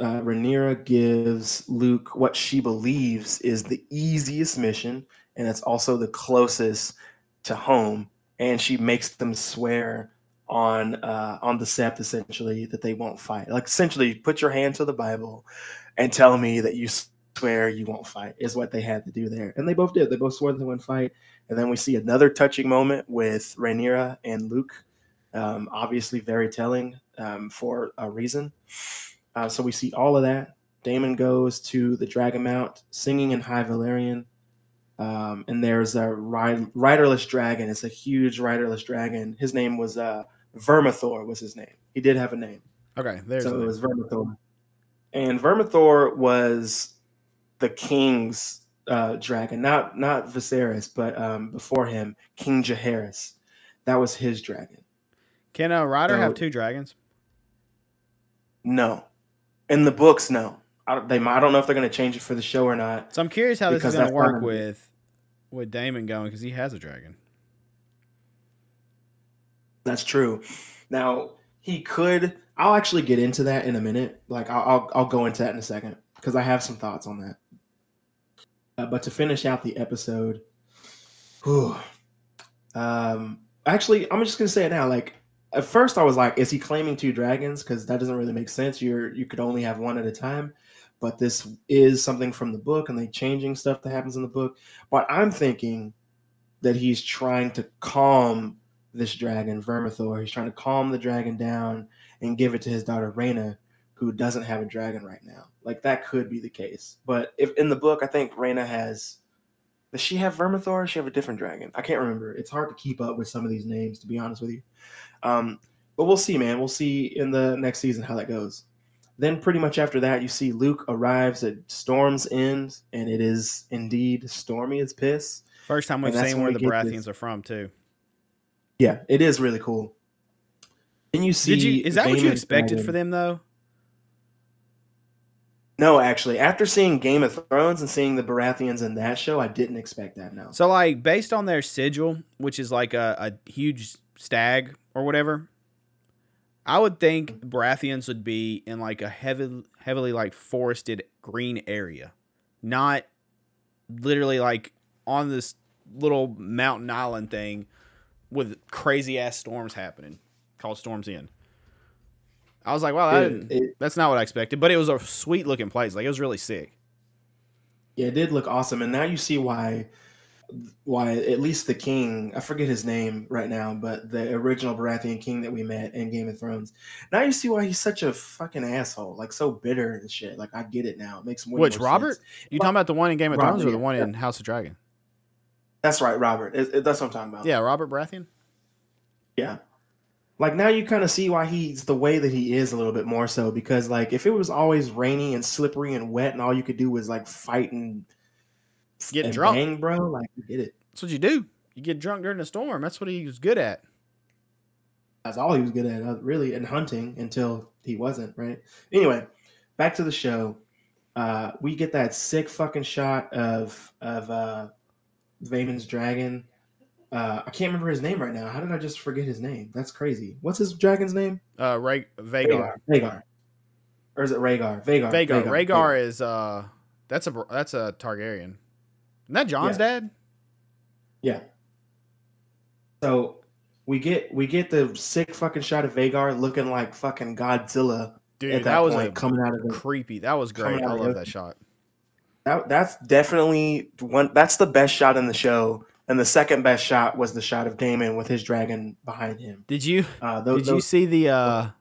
Rhaenyra gives Luke what she believes is the easiest mission, and it's also the closest to home. And she makes them swear on the sept, essentially, that they won't fight. Like, essentially, put your hand to the Bible and tell me that you swear you won't fight is what they had to do there. And they both did. They both swore that they wouldn't fight. And then we see another touching moment with Rhaenyra and Luke. Obviously very telling for a reason. So we see all of that. Daemon goes to the Dragon Mount singing in High Valyrian. And there's a riderless dragon. It's a huge riderless dragon. His name was Vermithor was his name. He did have a name. Okay, so it was Vermithor. And Vermithor was the king's dragon, not Viserys, but before him, King Jaehaerys. That was his dragon. Can a rider have two dragons? No. In the books, no. I don't know if they're going to change it for the show or not. So I'm curious how this is going to work with Daemon going, because he has a dragon. That's true. Now, he could... I'll actually get into that in a minute. Like, I'll go into that in a second, because I have some thoughts on that. But to finish out the episode... actually, I'm just going to say it now. Like, at first I was like, is he claiming two dragons? Because that doesn't really make sense. You could only have one at a time. But this is something from the book, and they changing stuff that happens in the book. But I'm thinking that he's trying to calm this dragon, Vermithor. He's trying to calm the dragon down and give it to his daughter Rhaena, who doesn't have a dragon right now. Like that could be the case. But if in the book, I think Rhaena has. Does she have Vermithor or does she have a different dragon? I can't remember. It's hard to keep up with some of these names, to be honest with you. But we'll see, man. We'll see in the next season how that goes. Then pretty much after that, you see Luke arrives at Storm's End, and it is indeed stormy as piss. First time we've seen where the Baratheons are from, too. Yeah, it is really cool. Then you see... Is that what you expected for them, though? No, actually. After seeing Game of Thrones and seeing the Baratheons in that show, I didn't expect that, no. So, like, based on their sigil, which is like a huge stag or whatever, I would think Baratheons would be in like a heavily like forested green area, not literally like on this little mountain island thing with crazy ass storms happening called Storm's End. I was like, wow, that's not what I expected, but it was a sweet looking place. Like it was really sick. Yeah, it did look awesome, and now you see why at least the king, I forget his name right now, but the original Baratheon king that we met in Game of Thrones. Now you see why he's such a fucking asshole, like so bitter and shit. Like I get it now. It makes more Which more Robert? sense. You talking about the one in Game of Thrones or the one in House of Dragon? That's right, Robert. That's what I'm talking about. Yeah, Robert Baratheon. Yeah. Like now you kind of see why he's the way that he is a little bit more so, because like if it was always rainy and slippery and wet and all you could do was like fight and getting drunk, bang, bro, like you get it. That's what you do. You get drunk during a storm. That's what he was good at. That's all he was good at, really, in hunting until he wasn't, right? Anyway, back to the show. We get that sick fucking shot of Vaemon's dragon. I can't remember his name right now. How did I just forget his name? That's crazy. What's his dragon's name? Vagar. Vagar. Or is it Rhaegar? Vagar. Rhaegar is that's a Targaryen. Isn't that Jon's dad? Yeah. So we get the sick fucking shot of Vagar looking like fucking Godzilla. Dude, that was coming out of creepy. That was great. I love that shot. That's definitely one. That's the best shot in the show. And the second best shot was the shot of Daemon with his dragon behind him. Did you you see the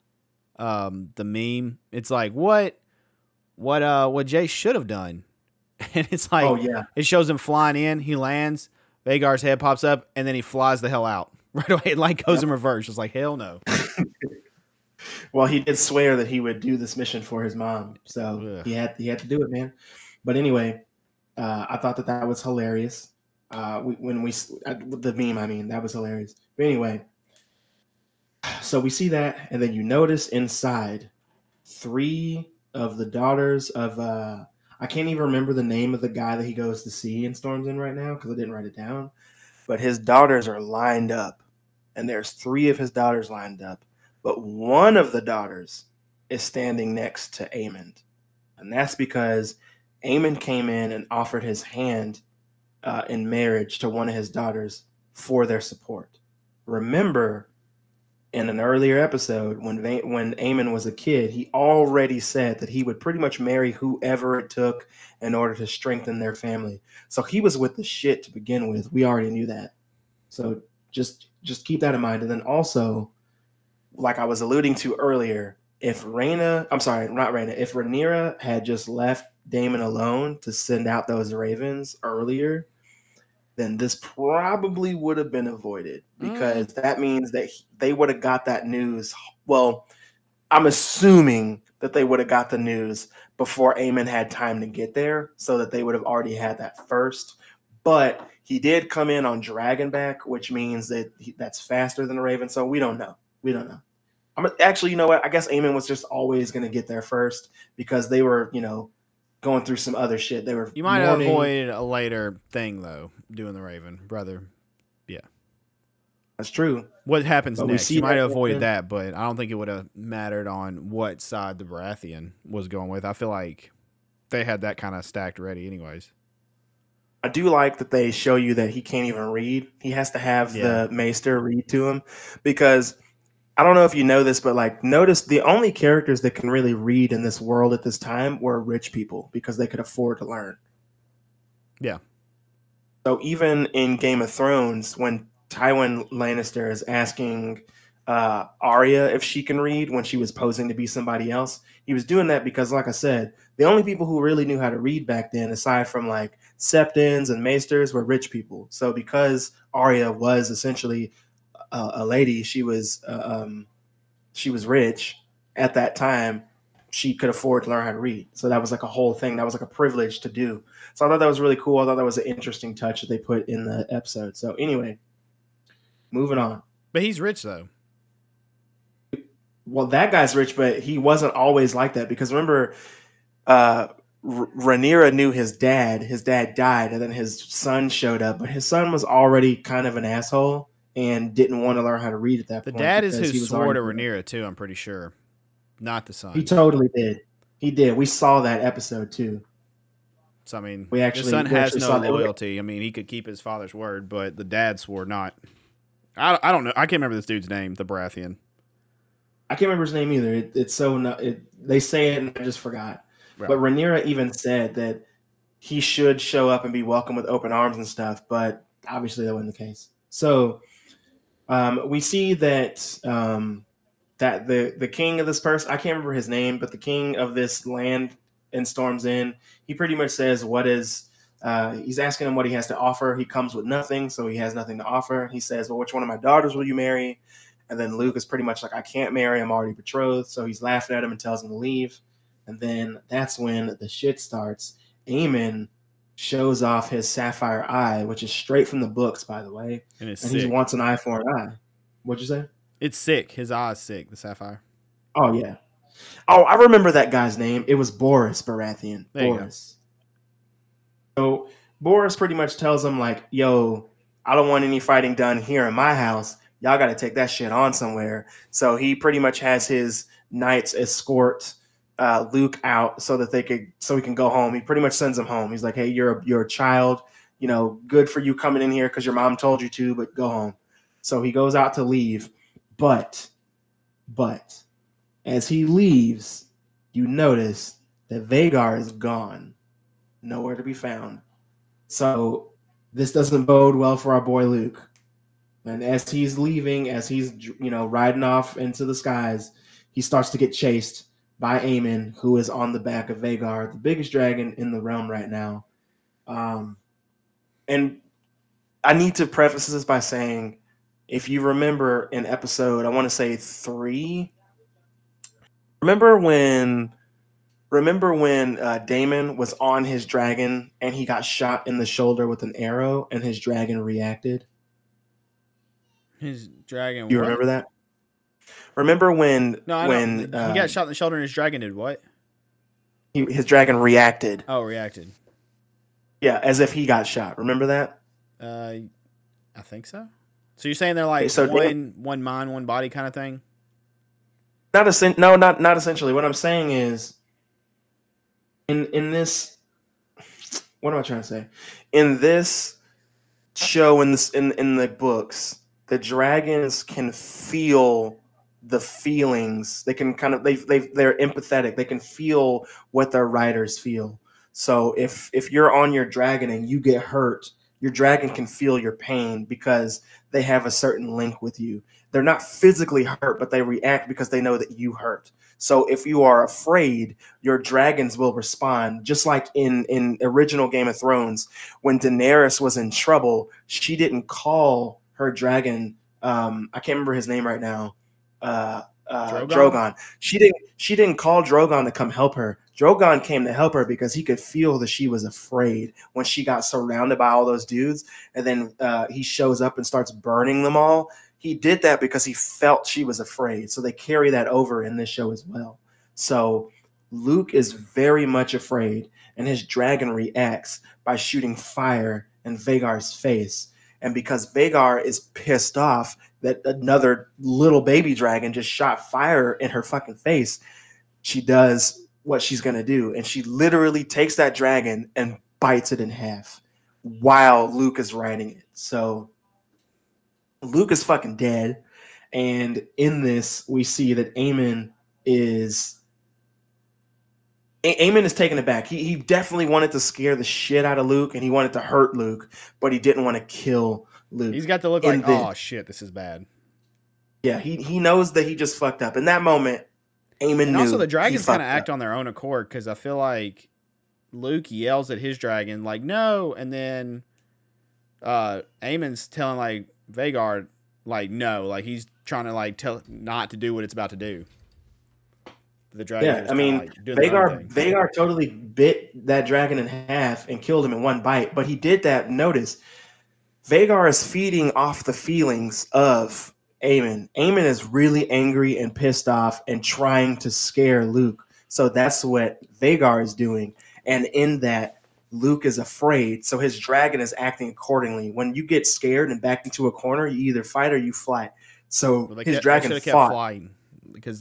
meme? It's like what Jay should have done. And it's like, oh yeah, it shows him flying in, he lands, Vagar's head pops up, and then he flies the hell out. Right away, it like goes in reverse. It's like, hell no. Well, he did swear that he would do this mission for his mom. So he had to do it, man. But anyway, I thought that was hilarious. The meme, I mean, that was hilarious. But anyway, so we see that, and then you notice inside 3 of the daughters of I can't even remember the name of the guy that he goes to see in Storm's End right now because I didn't write it down. But his daughters are lined up, and there's 3 of his daughters lined up. But one of the daughters is standing next to Aemon, and that's because Aemon came in and offered his hand in marriage to one of his daughters for their support. Remember, in an earlier episode, when Aemon was a kid, he already said that he would pretty much marry whoever it took in order to strengthen their family. So he was with the shit to begin with. We already knew that. So just keep that in mind. And then also, like I was alluding to earlier, if Rhaenyra had just left Daemon alone to send out those ravens earlier, then this probably would have been avoided, because that means that they would have got that news. Well, I'm assuming that they would have got the news before Aemon had time to get there, so that they would have already had that first. But he did come in on Dragonback, which means that that's faster than the Raven. So we don't know. Actually, you know what? I guess Aemon was just always going to get there first because they were, going through some other shit. They were. You might have avoided a later thing though, doing the Raven, brother. Yeah, that's true. What happens next? You might have avoided that, but I don't think it would have mattered on what side the Baratheon was going with. I feel like they had that kind of stacked ready, anyways. I do like that they show you that he can't even read. He has to have the Maester read to him, because I don't know if you know this, but like, notice the only characters that can really read in this world at this time were rich people, because they could afford to learn. Yeah. So even in Game of Thrones, when Tywin Lannister is asking Arya if she can read when she was posing to be somebody else. He was doing that because, like I said, the only people who really knew how to read back then, aside from like Septons and Maesters, were rich people. So because Arya was essentially a lady, she was rich at that time. She could afford to learn how to read. So that was like a whole thing. That was like a privilege to do. So I thought that was really cool. I thought that was an interesting touch that they put in the episode. So anyway, moving on. But he's rich though. Well, that guy's rich, but he wasn't always like that because remember, Rhaenyra knew his dad. His dad died, and then his son showed up. But his son was already kind of an asshole and didn't want to learn how to read at that The point. dad is who swore to Rhaenyra too. I'm pretty sure, not the son. He totally did. He did. We saw that episode too. So I mean, the son has no loyalty. I mean, he could keep his father's word, but the dad swore not. I don't know. I can't remember this dude's name. The Baratheon. I can't remember his name either. It's so not. They say it, and I just forgot. Right. But Rhaenyra even said that he should show up and be welcome with open arms and stuff. But obviously, that wasn't the case. So we see that that the king of this person, I can't remember his name, but the king of this land in Storm's End, he pretty much says what is. He's asking him what he has to offer. He comes with nothing, so he has nothing to offer. He says, "Well, which one of my daughters will you marry?" And then Luke is pretty much like, "I can't marry. I'm already betrothed." So he's laughing at him and tells him to leave. And then that's when the shit starts. Aemon shows off his sapphire eye, which is straight from the books, by the way. And he wants an eye for an eye. What'd you say? It's sick. His eye's sick, the sapphire. Oh, yeah. Oh, I remember that guy's name. It was Boris Baratheon. Boris. So Boris pretty much tells him, like, yo, I don't want any fighting done here in my house. Y'all got to take that shit on somewhere. So he pretty much has his knights escort Luke out so he can go home. He pretty much sends him home. He's like, hey, you're a child. You know, good for you coming in here because your mom told you to, but go home. So he goes out to leave. But as he leaves, you notice that Vhagar is gone. Nowhere to be found. So this doesn't bode well for our boy Luke. And as he's leaving, as he's riding off into the skies, he starts to get chased by Aemon, who is on the back of Vhagar, the biggest dragon in the realm right now. And I need to preface this by saying, if you remember in episode, I want to say 3, remember when Daemon was on his dragon and he got shot in the shoulder with an arrow and his dragon reacted? His dragon. You remember that? Remember when? No, when he got shot in the shoulder and his dragon did what? His dragon reacted. Oh, reacted. Yeah, as if he got shot. Remember that? I think so. So you're saying they're like one mind, one body kind of thing? Not essentially. What I'm saying is, in this, what am I trying to say? In this show, in the books, the dragons can feel the feelings. They can kind of they're empathetic. They can feel what their riders feel. So if you're on your dragon and you get hurt, your dragon can feel your pain because they have a certain link with you. They're not physically hurt, but they react because they know that you hurt. So if you are afraid, your dragons will respond. Just like in original Game of Thrones, when Daenerys was in trouble, she didn't call her dragon. I can't remember his name right now. Drogon. She didn't call Drogon to come help her. Drogon came to help her because he could feel that she was afraid when she got surrounded by all those dudes. And then he shows up and starts burning them all. He did that because he felt she was afraid. So they carry that over in this show as well. So Luke is very much afraid, and his dragon reacts by shooting fire in Vhagar's face. And because Vhagar is pissed off that another little baby dragon just shot fire in her fucking face, she does what she's going to do. And she literally takes that dragon and bites it in half while Luke is riding it. So Luke is fucking dead. And in this, we see that Aemon is taken aback. He definitely wanted to scare the shit out of Luke, and he wanted to hurt Luke, but he didn't want to kill Luke. He's got to look like, oh shit, this is bad. Yeah, he knows that he just fucked up. In that moment, Aemon and knew. Also, the dragons kind of up. act on their own accord because I feel like Luke yells at his dragon like no, and then Aemon's telling like Vhagar like no, like he's trying to like tell not to do what it's about to do. The dragon. Yeah, I mean, like Vhagar totally bit that dragon in half and killed him in one bite. But he did that. Notice, Vhagar is feeding off the feelings of Aemon. Aemon is really angry and pissed off and trying to scare Luke. So that's what Vhagar is doing. And in that, Luke is afraid. So his dragon is acting accordingly. When you get scared and backed into a corner, you either fight or you fly. So his dragon kept flying because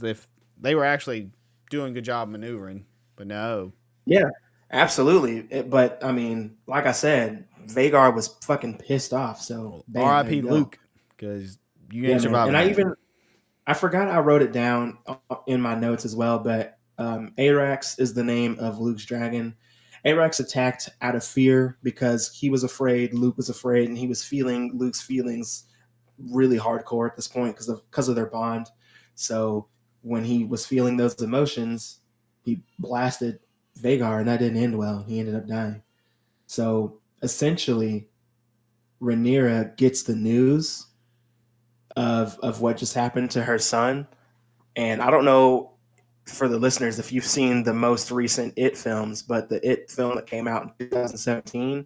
they were actually doing a good job maneuvering, but no. Yeah, absolutely. But I mean, like I said, Vhagar was fucking pissed off. So R.I.P. Luke, because you ain't surviving. And I forgot I wrote it down in my notes as well. But Arax is the name of Luke's dragon. Arax attacked out of fear because he was afraid. Luke was afraid, and he was feeling Luke's feelings really hardcore at this point because of their bond. So when he was feeling those emotions, he blasted Vhagar, and that didn't end well. He ended up dying. So essentially, Rhaenyra gets the news of what just happened to her son. And I don't know for the listeners if you've seen the most recent It films, but the It film that came out in 2017,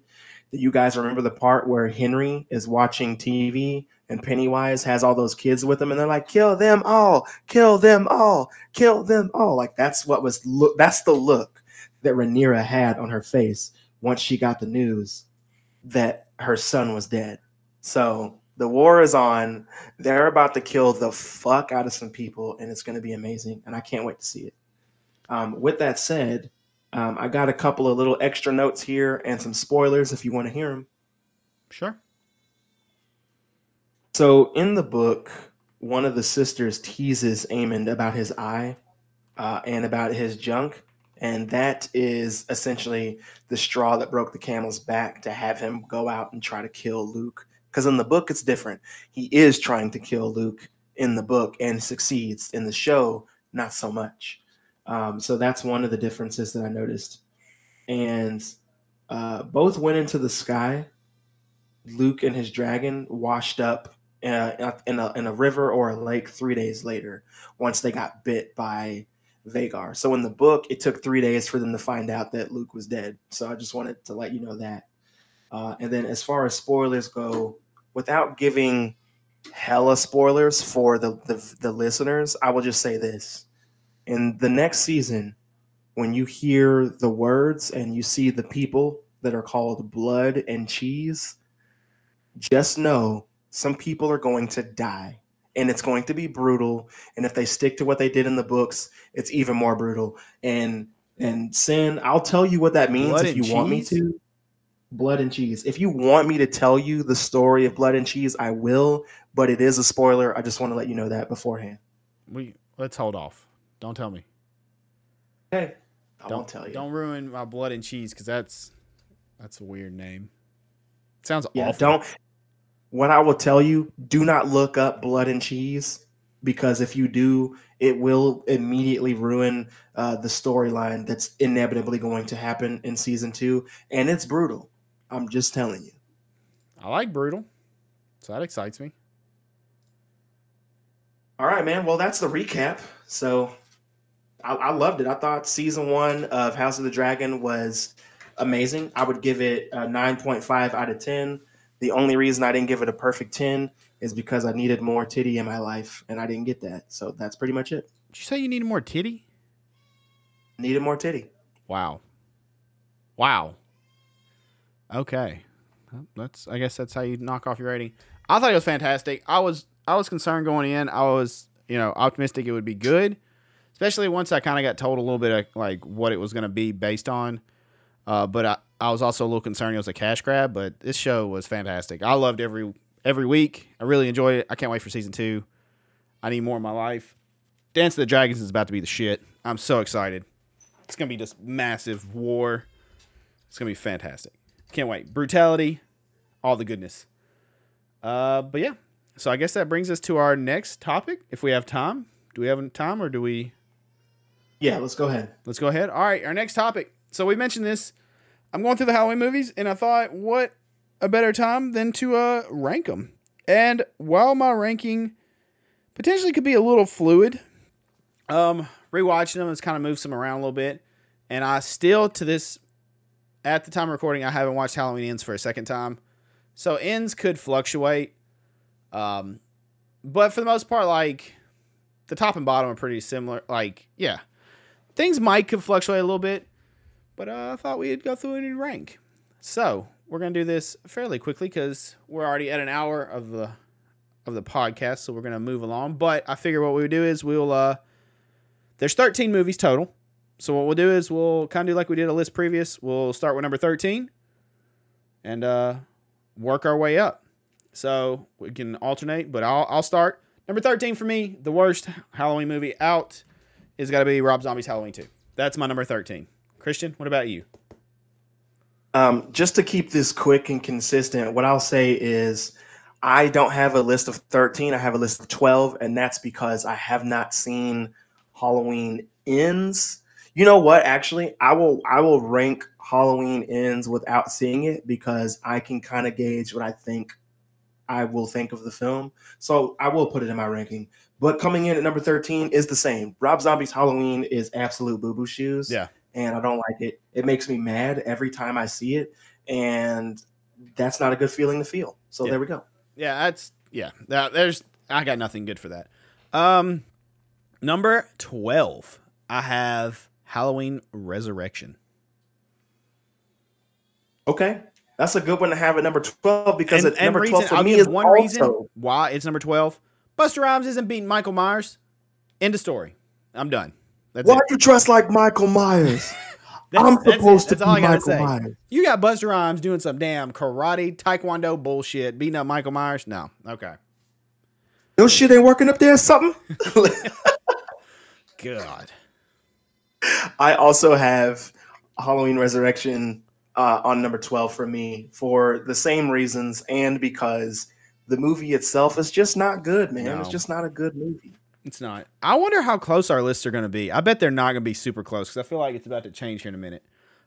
do you guys remember the part where Henry is watching TV and Pennywise has all those kids with him and they're like, kill them all, kill them all, kill them all. Like that's the look that Rhaenyra had on her face once she got the news that her son was dead. So the war is on. They're about to kill the fuck out of some people, and it's going to be amazing, and I can't wait to see it. With that said, I got a couple of little extra notes here and some spoilers if you want to hear them. Sure. So in the book, one of the sisters teases Aemon about his eye and about his junk, and that is essentially the straw that broke the camel's back to have him go out and try to kill Luke. Because in the book, it's different. He is trying to kill Luke in the book and succeeds. In the show, not so much. So that's one of the differences that I noticed. And both went into the sky. Luke and his dragon washed up in a river or a lake 3 days later once they got bit by Vhagar. So in the book, it took 3 days for them to find out that Luke was dead. So I just wanted to let you know that. And then as far as spoilers go, without giving hella spoilers for the listeners, I will just say this. In the next season, when you hear the words and you see the people that are called blood and cheese, just know some people are going to die. And it's going to be brutal. And if they stick to what they did in the books, it's even more brutal. And Sin, I'll tell you what that means if you want me to. Blood and cheese. If you want me to tell you the story of Blood and Cheese, I will, but it is a spoiler. I just want to let you know that beforehand. Let's hold off. Don't tell me. Okay. I won't tell you. Don't ruin my Blood and Cheese because that's a weird name. It sounds awful. Don't. What I will tell you, do not look up Blood and Cheese because if you do, it will immediately ruin the storyline that's inevitably going to happen in season 2, and it's brutal. I'm just telling you. I like brutal, so that excites me. All right, man. Well, that's the recap. So I loved it. I thought season 1 of House of the Dragon was amazing. I would give it a 9.5 out of 10. The only reason I didn't give it a perfect 10 is because I needed more titty in my life, and I didn't get that. So that's pretty much it. Did you say you needed more titty? Needed more titty. Wow. Okay. I guess that's how you knock off your rating. I thought it was fantastic. I was concerned going in. I was, optimistic it would be good, especially once I kind of got told a little bit of like what it was going to be based on. But I was also a little concerned it was a cash grab, but this show was fantastic. I loved every week. I really enjoyed it. I can't wait for season 2. I need more in my life. Dance of the Dragons is about to be the shit. I'm so excited. It's going to be this massive war. It's going to be fantastic. Can't wait. Brutality, all the goodness. But yeah, so I guess that brings us to our next topic. If we have time, do we have time or do we? Yeah, let's go ahead. Let's go ahead. All right, our next topic. So we mentioned this. I'm going through the Halloween movies, and I thought, what a better time than to rank them. And while my ranking potentially could be a little fluid, rewatching them has kind of moved some around a little bit. And I still, to this, at the time of recording, I haven't watched Halloween Ends for a second time. So ends could fluctuate. But for the most part, like, the top and bottom are pretty similar. Like, yeah. Things could fluctuate a little bit. But I thought we'd go through and rank. So we're going to do this fairly quickly because we're already at an hour of the podcast. So we're going to move along. But I figure what we would do is there's 13 movies total. So what we'll do is we'll kind of do like we did a list previous. We'll start with number 13 and work our way up. So we can alternate, but I'll start. Number 13 for me, the worst Halloween movie out is got to be Rob Zombie's Halloween 2. That's my number 13. Christian, what about you? Just to keep this quick and consistent, what I'll say is I don't have a list of 13. I have a list of 12, and that's because I have not seen Halloween Ends. You know what? Actually, I will rank Halloween Ends without seeing it because I can kind of gauge what I will think of the film. So I will put it in my ranking. But coming in at number 13 is the same. Rob Zombie's Halloween is absolute boo-boo shoes. Yeah. And I don't like it. It makes me mad every time I see it. And that's not a good feeling to feel. So There we go. Yeah, I got nothing good for that. Number 12, I have Halloween Resurrection. Okay. That's a good one to have at number 12 because it's number 12 for I'll me give is one also reason why it's number 12. Busta Rhymes isn't beating Michael Myers. End of story. I'm done. That's why it. you dress like Michael Myers? I'm supposed to be Michael Myers. You got Busta Rhymes doing some damn karate, taekwondo bullshit, beating up Michael Myers? No. Okay. No shit ain't working up there or something? God. I also have Halloween Resurrection on number 12 for me for the same reasons and because the movie itself is just not good, man. No. It's just not a good movie. It's not. I wonder how close our lists are going to be. I bet they're not going to be super close because I feel like it's about to change here in a minute.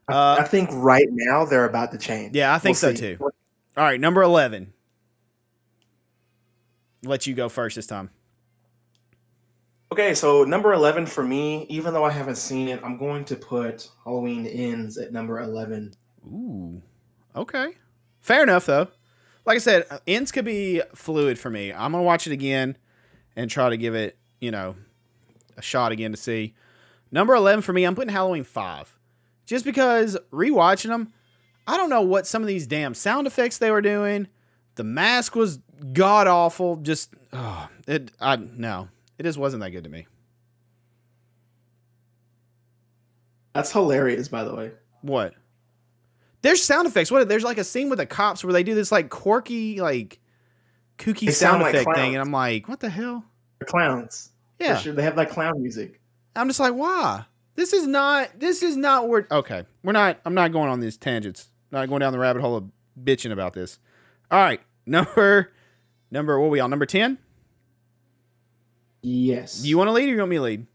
I think right now they're about to change. Yeah, I think so too. All right, number 11. Let you go first this time. Okay, so number 11 for me, even though I haven't seen it, I'm going to put Halloween Ends at number 11. Ooh, okay. Fair enough, though. Like I said, Ends could be fluid for me. I'm going to watch it again and try to give it, a shot again to see. Number 11 for me, I'm putting Halloween 5. Just because rewatching them, I don't know what some of these damn sound effects they were doing. The mask was god-awful. It just wasn't that good to me. That's hilarious, by the way. What? There's sound effects. There's like a scene with the cops where they do this like quirky, like kooky sound effect thing, and I'm like, what the hell? They're clowns. Yeah, sure. They have like clown music. I'm just like, why? This is not where. Okay, I'm not going on these tangents. Not going down the rabbit hole of bitching about this. All right, number. What are we on? Number 10. Yes. Do you want to lead or you want me to lead?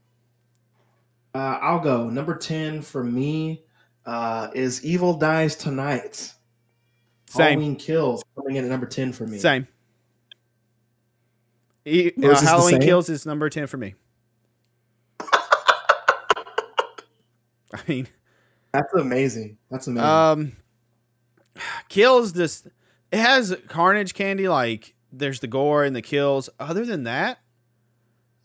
I'll go. Number 10 for me is Evil Dies Tonight. Same. Halloween Kills coming in at number 10 for me. Same. Halloween Kills is number 10 for me. I mean, that's amazing. Kills this. It has carnage candy. Like there's the gore and the kills. Other than that,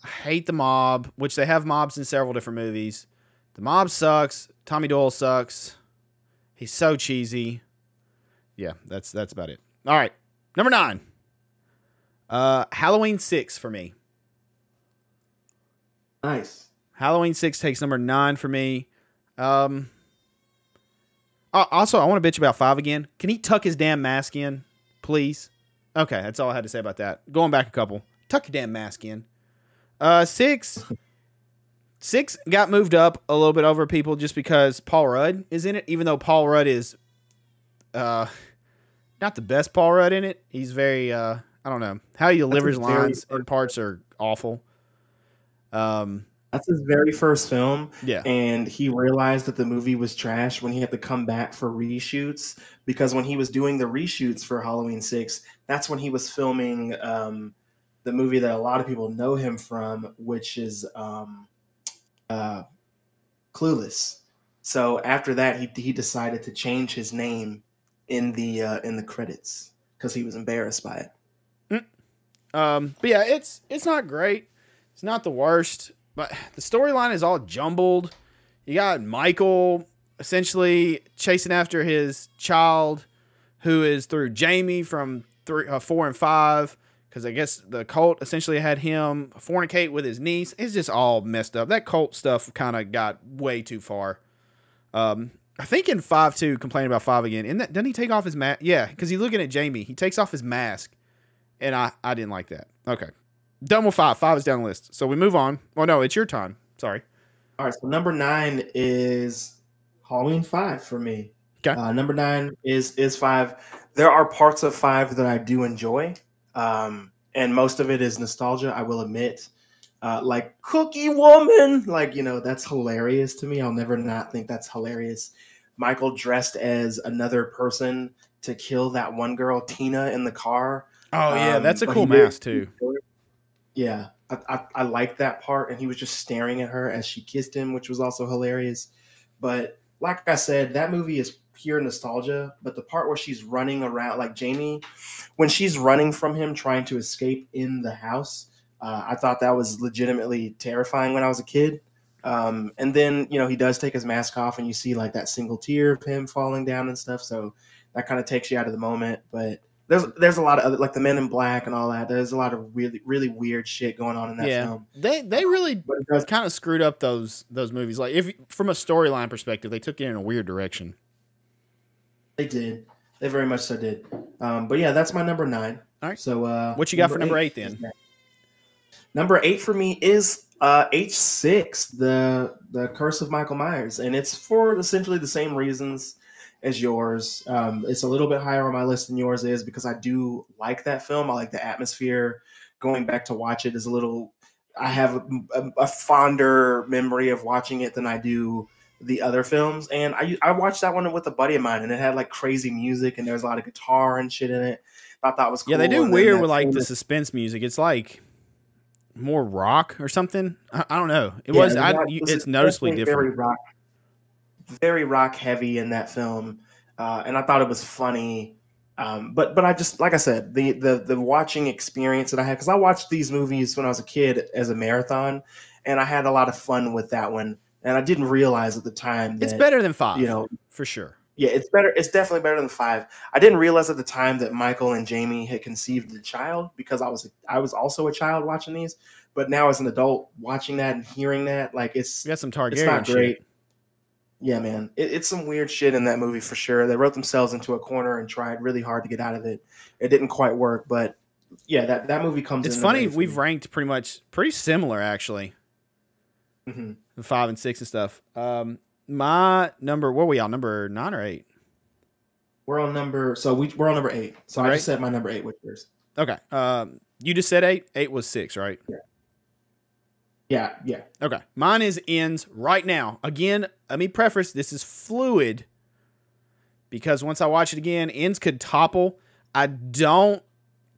I hate the mob, which they have mobs in several different movies. The mob sucks. Tommy Doyle sucks. He's so cheesy. Yeah, that's about it. All right, number 9. Halloween 6 for me. Nice. Halloween 6 takes number 9 for me. Also, I want to bitch about 5 again. Can he tuck his damn mask in, please? Okay, that's all I had to say about that. Going back a couple. Tuck your damn mask in. 6 got moved up a little bit over people just because Paul Rudd is in it, even though Paul Rudd is not the best Paul Rudd in it. He's very I don't know how he delivers lines and parts are awful. That's his very first film. Yeah. And he realized that the movie was trash when he had to come back for reshoots, because when he was doing the reshoots for Halloween 6, that's when he was filming the movie that a lot of people know him from, which is Clueless. So after that, he decided to change his name in the credits because he was embarrassed by it. But yeah, it's not great. It's not the worst, but the storyline is all jumbled. You got Michael essentially chasing after his child, who is through Jamie from 4 and 5, because I guess the cult essentially had him fornicate with his niece. It's just all messed up. That cult stuff kind of got way too far. I think in 5-2, complaining about 5 again. Doesn't he take off his mask? Yeah, because he's looking at Jamie. He takes off his mask, and I didn't like that. Okay. Done with 5. 5 is down the list. So we move on. Oh, no, it's your time. Sorry. All right, so number 9 is Halloween 5 for me. Okay. Number 9 is 5. There are parts of 5 that I do enjoy, and most of it is nostalgia, I will admit. Like Cookie Woman, like, that's hilarious to me. I'll never not think that's hilarious. Michael dressed as another person to kill that one girl, Tina, in the car. Oh, yeah, that's a cool mask, too. Yeah, I like that part, and he was just staring at her as she kissed him, which was also hilarious. But like I said, that movie is pure nostalgia, but the part where she's running around, like Jamie, when she's running from him trying to escape in the house, I thought that was legitimately terrifying when I was a kid. And then, he does take his mask off, and you see like that single tear of him falling down and stuff. So that kind of takes you out of the moment. But there's a lot of other, like the Men in Black and all that. There's a lot of really, really weird shit going on in that film. They really kind of screwed up those movies. Like, if from a storyline perspective, they took it in a weird direction. They did. They very much so did. But yeah, that's my number 9. All right. So what you got for number 8 then? Number 8 for me is H6, the Curse of Michael Myers, and it's for essentially the same reasons as yours. It's a little bit higher on my list than yours is because I do like that film. I like the atmosphere. Going back to watch it is a little. I have a fonder memory of watching it than I do the other films, and I watched that one with a buddy of mine, and it had like crazy music, and there was a lot of guitar and shit in it. I thought it was cool. Yeah, they do weird with like the suspense music. It's like more rock or something. I don't know. It's noticeably different. Very rock heavy in that film, and I thought it was funny. But I just, like I said, the watching experience that I had, because I watched these movies when I was a kid as a marathon, and I had a lot of fun with that one. And I didn't realize at the time that it's better than 5, for sure. Yeah, it's better. It's definitely better than 5. I didn't realize at the time that Michael and Jamie had conceived the child, because I was also a child watching these. But now as an adult watching that and hearing that, like it's some Targaryen it's not great. shit. Yeah, man, it's some weird shit in that movie for sure. They wrote themselves into a corner and tried really hard to get out of it. It didn't quite work, but yeah, that movie comes. It's funny, we've ranked pretty similar actually. Mm-hmm. 5 and 6 and stuff. My number, what are we on? Number 9 or 8? We're on number 8. So I just said my number 8 with yours. Okay. You just said 8. 8 was 6, right? Yeah. Okay. Mine is Ends right now. Again, let me preface, this is fluid, because once I watch it again, Ends could topple. I don't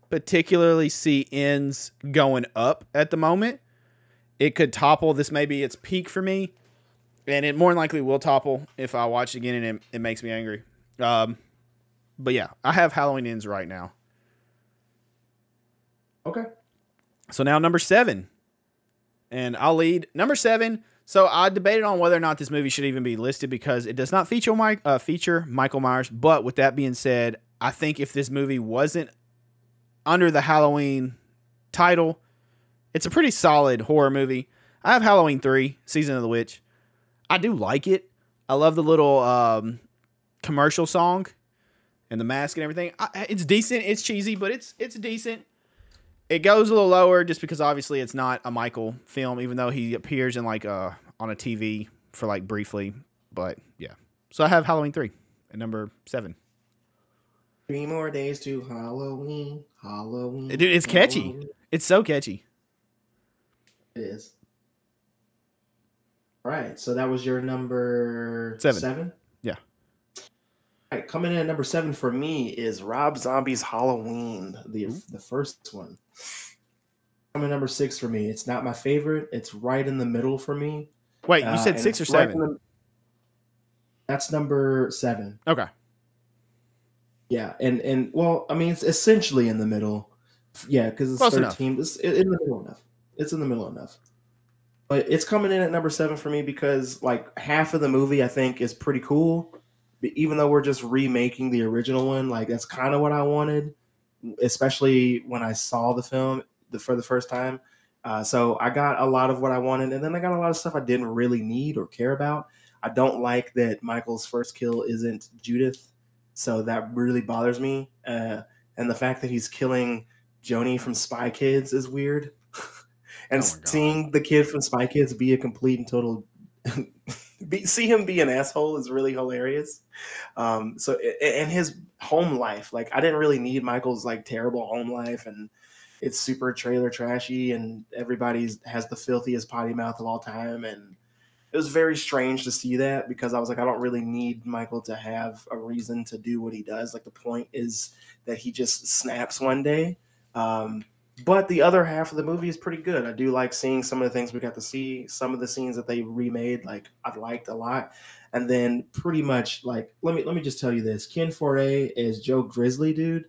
particularly see Ends going up at the moment. It could topple. This may be its peak for me, and it more than likely will topple if I watch it again and it makes me angry. But yeah, I have Halloween Ends right now. Okay. So now number 7. And I'll lead. Number 7. So I debated on whether or not this movie should even be listed because it does not feature Michael Myers. But with that being said, I think if this movie wasn't under the Halloween title, it's a pretty solid horror movie. I have Halloween 3, Season of the Witch. I do like it. I love the little commercial song and the mask and everything. It's decent. It's cheesy, but it's decent. It goes a little lower just because obviously it's not a Michael film, even though he appears in like on a TV for like briefly. But yeah, so I have Halloween 3 at number 7. 3 more days to Halloween. Halloween. Dude, it's catchy. Halloween. It's so catchy. It is. All right. So that was your number 7. 7. Yeah. All right. Coming in at number 7 for me is Rob Zombie's Halloween, the first one. Coming number 6 for me. It's not my favorite. It's right in the middle for me. Wait, you said And 6 or it's right 7? that's number 7. Okay. Yeah, and well, I mean, it's essentially in the middle. Yeah, because it's Close 13. enough. It's in the middle enough. It's in the middle enough. But it's coming in at number 7 for me because like half of the movie I think is pretty cool. Even though we're just remaking the original one, like that's kind of what I wanted, especially when I saw the film for the first time. So I got a lot of what I wanted, and then I got a lot of stuff I didn't really need or care about. I don't like that Michael's first kill isn't Judith, so that really bothers me. And the fact that he's killing Joni from Spy Kids is weird. And Oh my God. seeing the kid from Spy Kids be a complete and total see him be an asshole is really hilarious. So and his home life, like I didn't really need Michael's like terrible home life, and it's super trailer trashy, and everybody's has the filthiest potty mouth of all time, and it was very strange to see that because I was like, I don't really need Michael to have a reason to do what he does. Like the point is that he just snaps one day. But the other half of the movie is pretty good. I do like seeing some of the things we got to see. Some of the scenes that they remade, like I liked a lot. And then pretty much like let me just tell you this: Ken Foray is Joe Grizzly, dude.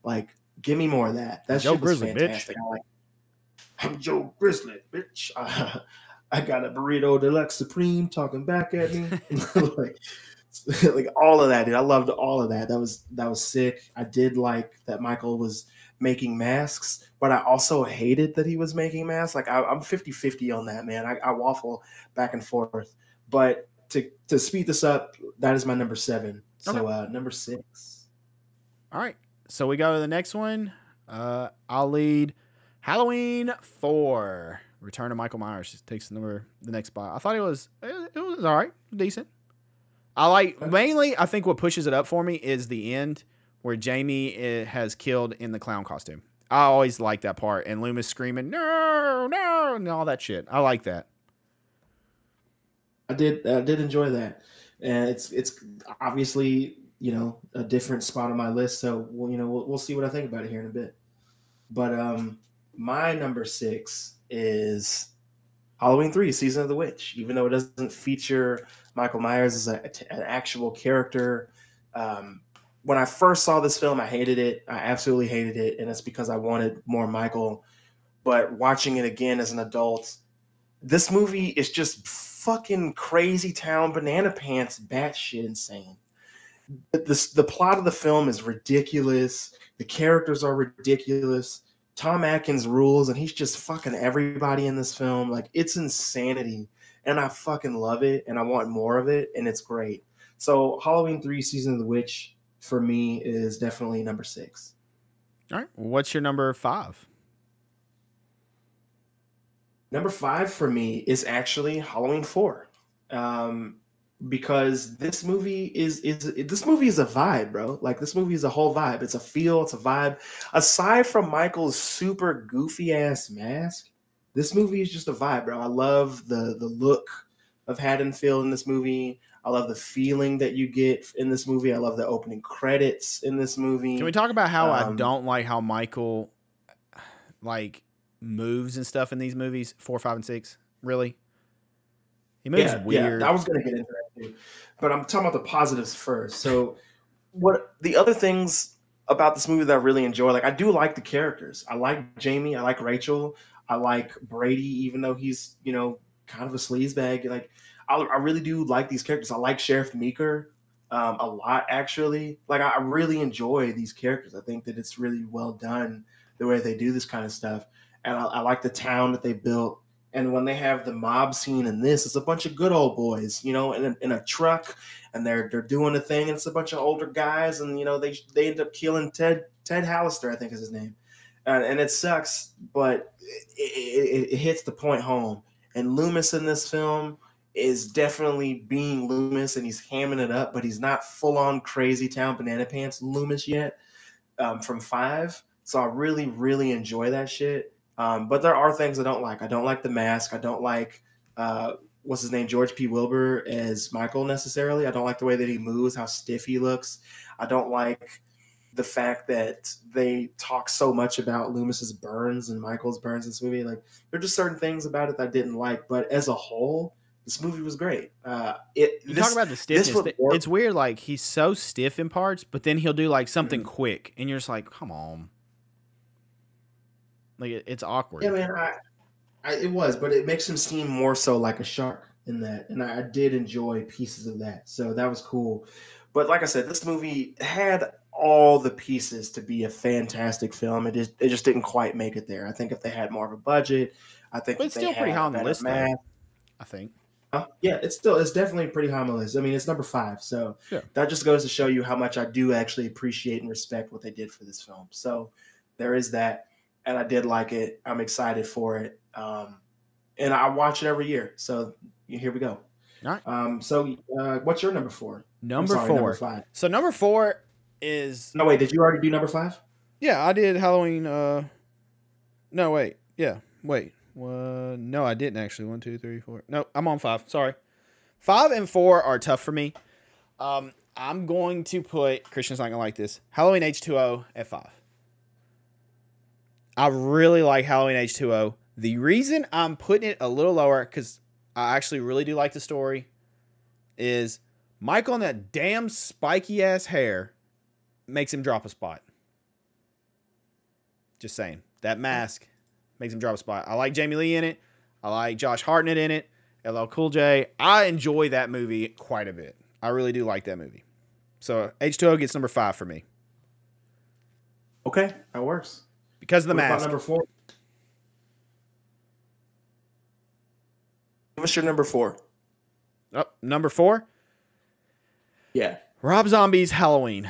Like, give me more of that. That Joe shit was Grizzly, fantastic. I'm Joe Grizzly, bitch. I got a burrito deluxe supreme talking back at me. like, like all of that, dude. I loved all of that. That was sick. I did like that Michael was making masks, but I also hated that he was making masks. Like I'm 50-50 on that, man. I waffle back and forth. But to speed this up, that is my number 7. So Okay. number 6. All right. So we go to the next one. I'll lead Halloween 4. Return of Michael Myers takes the next spot. I thought it was all right, decent. I like mainly. I think what pushes it up for me is the end where Jamie has killed in the clown costume. I always like that part, and Loomis screaming no, no, and all that shit. I like that. I did enjoy that, and it's obviously a different spot on my list. So we'll see what I think about it here in a bit. But my number 6 is Halloween 3: Season of the Witch. Even though it doesn't feature Michael Myers as an actual character, when I first saw this film, I hated it. I absolutely hated it, and it's because I wanted more Michael. But watching it again as an adult, this movie is just fucking crazy town banana pants, batshit insane. The plot of the film is ridiculous. The characters are ridiculous. Tom Atkins rules, and he's just fucking everybody in this film. Like, it's insanity, and I fucking love it, and I want more of it, and it's great. So Halloween 3: Season of the Witch for me is definitely number 6. All right. What's your number 5? Number 5 for me is actually Halloween 4. Because this movie is a vibe, bro. Like, this movie is a whole vibe. It's a feel, it's a vibe. Aside from Michael's super goofy ass mask, this movie is just a vibe, bro. I love the look of Haddonfield in this movie. I love the feeling that you get in this movie. I love the opening credits in this movie. Can we talk about how I don't like how Michael like moves and stuff in these movies 4, 5, and 6? Really? He moves weird. Yeah, I was going to get into that too, but I'm talking about the positives first. So, what the other things about this movie that I really enjoy? Like, I do like the characters. I like Jamie. I like Rachel. I like Brady, even though he's kind of a sleazebag. Like, I really do like these characters. I like Sheriff Meeker a lot, actually. Like, I really enjoy these characters. I think that it's really well done the way they do this kind of stuff, and I like the town that they built. And when they have the mob scene in this, it's a bunch of good old boys, in a truck, and they're doing a thing. And it's a bunch of older guys, and they end up killing Ted Hallister, I think is his name, and it sucks, but it hits the point home. And Loomis in this film is definitely being Loomis, and he's hamming it up, but he's not full on crazy town banana pants Loomis yet. From 5. So I really, really enjoy that shit. But there are things I don't like. I don't like the mask. I don't like what's his name, George P. Wilbur as Michael necessarily. I don't like the way that he moves, how stiff he looks. I don't like the fact that they talk so much about Loomis's burns and Michael's burns in this movie. Like, there are just certain things about it that I didn't like. But as a whole, this movie was great. You talk about the stiffness. It's weird. Like, he's so stiff in parts, but then he'll do like something quick, and you're just like, come on. Like, it's awkward. Yeah, man. It was, but it makes him seem more so like a shark in that, and I did enjoy pieces of that. So that was cool. But like I said, this movie had all the pieces to be a fantastic film. It just didn't quite make it there. I think if they had more of a budget, I think but it's still pretty high on the list, though, I think. Yeah, it's definitely pretty high on the list. I mean, it's number 5, so that just goes to show you how much I do actually appreciate and respect what they did for this film. So there is that, and I did like it. I'm excited for it, and I watch it every year. So here we go. All right. So what's your number 4? Number 4. Number 5. So number 4 is. No, wait. Did you already do number 5? Yeah, I did Halloween. No, wait. Yeah, wait. No, I didn't actually. 1, 2, 3, 4. No, I'm on 5. Sorry. 5 and 4 are tough for me. I'm going to put, Christian's not going to like this, Halloween H2O at 5. I really like Halloween H2O. The reason I'm putting it a little lower, because I actually really do like the story, is Michael and that damn spiky ass hair makes him drop a spot. Just saying. That mask makes him drop a spot. I like Jamie Lee in it. I like Josh Hartnett in it. LL Cool J. I enjoy that movie quite a bit. I really do like that movie. So H2O gets number 5 for me. Okay, that works. Because of the mask. Number 4. What's your number 4? Oh, number 4? Yeah. Rob Zombie's Halloween.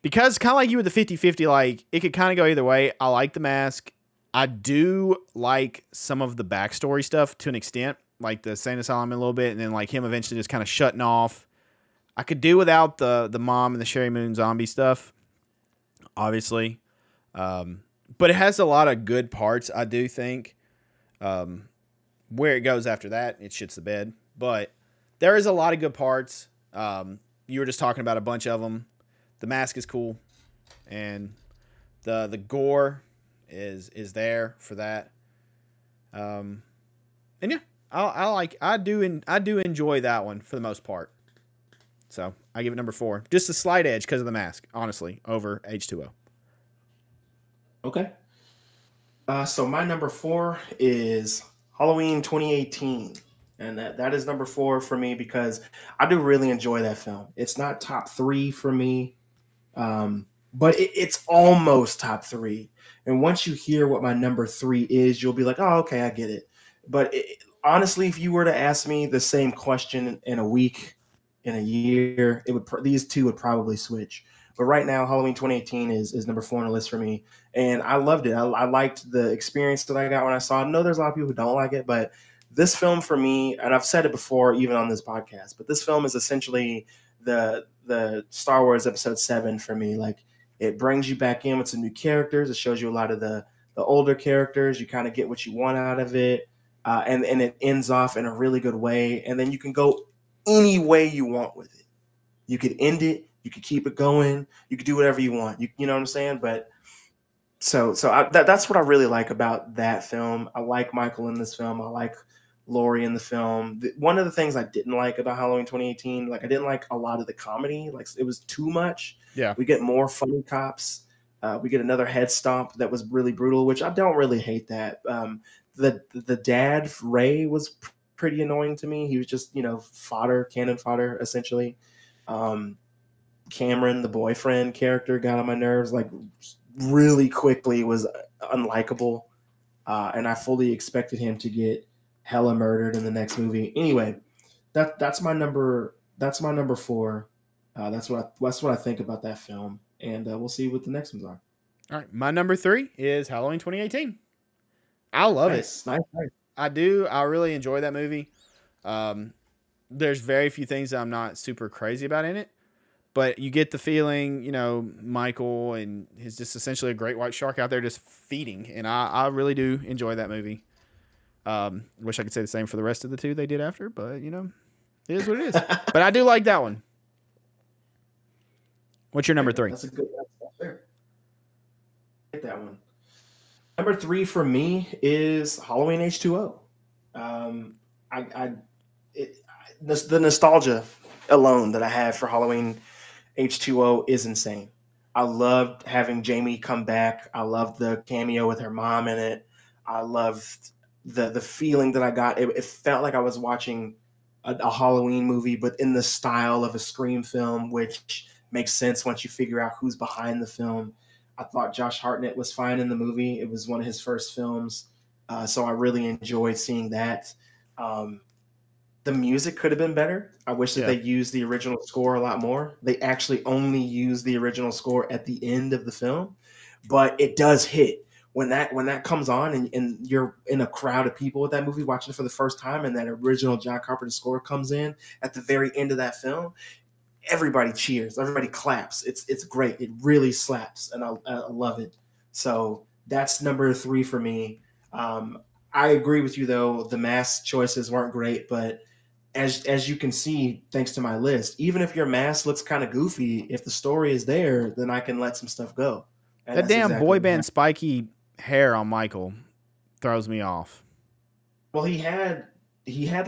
Because kind of like you with the 50-50, like, it could kind of go either way. I like the mask. I do like some of the backstory stuff to an extent, like the Insane Asylum a little bit, and then like him eventually just kind of shutting off. I could do without the mom and the Sherry Moon zombie stuff, obviously. But it has a lot of good parts, I do think. Where it goes after that, it shits the bed. But there is a lot of good parts. You were just talking about a bunch of them. The mask is cool, and the gore is there for that. And yeah, I do enjoy that one for the most part. So I give it number 4, just a slight edge because of the mask, honestly, over H2O. Okay. So my number 4 is Halloween 2018. And that is number 4 for me because I do really enjoy that film. It's not top 3 for me, but it's almost top 3. And once you hear what my number 3 is, you'll be like, oh, okay, I get it. But honestly, if you were to ask me the same question in a week, in a year, these two would probably switch. But right now, Halloween 2018 is number 4 on the list for me. And I loved it. I liked the experience that I got when I saw it. I know there's a lot of people who don't like it, but this film for me, and I've said it before, even on this podcast, but this film is essentially the Star Wars Episode 7 for me. Like, it brings you back in with some new characters. It shows you a lot of the older characters. You kind of get what you want out of it. And it ends off in a really good way. And then you can go any way you want with it. You could end it. You could keep it going. You could do whatever you want. You know what I'm saying? But that's what I really like about that film. I like Michael in this film. I like Laurie in the film. One of the things I didn't like about Halloween 2018, like I didn't like a lot of the comedy. Like, it was too much. Yeah. We get more funny cops. We get another head stomp that was really brutal, which I don't really hate that. The dad, Ray, was pretty annoying to me. He was just, cannon fodder, essentially. Cameron, the boyfriend character, got on my nerves, like, really quickly, was unlikable. And I fully expected him to get hella murdered in the next movie. Anyway, that's my number 4. That's what I think about that film. And we'll see what the next ones are. All right. My number 3 is Halloween 2018. I love it. Nice. I do. I really enjoy that movie. There's very few things that I'm not super crazy about in it, but you get the feeling, you know, Michael and he's just essentially a great white shark out there just feeding, and I really do enjoy that movie. Wish I could say the same for the rest of the two they did after, but you know, it is what it is. But I do like that one. What's your number 3? That's a good. That's fair. Get that one. Number 3 for me is Halloween H2O. The nostalgia alone that I have for Halloween H2O is insane. I loved having Jamie come back. I loved the cameo with her mom in it. I loved the feeling that I got. It felt like I was watching a Halloween movie, but in the style of a Scream film, which makes sense once you figure out who's behind the film. I thought Josh Hartnett was fine in the movie. It was one of his first films, so I really enjoyed seeing that. The music could have been better. I wish that they used the original score a lot more. They actually only used the original score at the end of the film, but it does hit when that comes on and you're in a crowd of people with that movie watching it for the first time, and that original John Carpenter score comes in at the very end of that film. Everybody cheers, everybody claps. It's great. It really slaps, and I love it. So that's number 3 for me. I agree with you though. The mask choices weren't great, but as you can see, thanks to my list, even if your mask looks kind of goofy, if the story is there, then I can let some stuff go. And that damn boy band spiky hair on Michael throws me off. Well, he had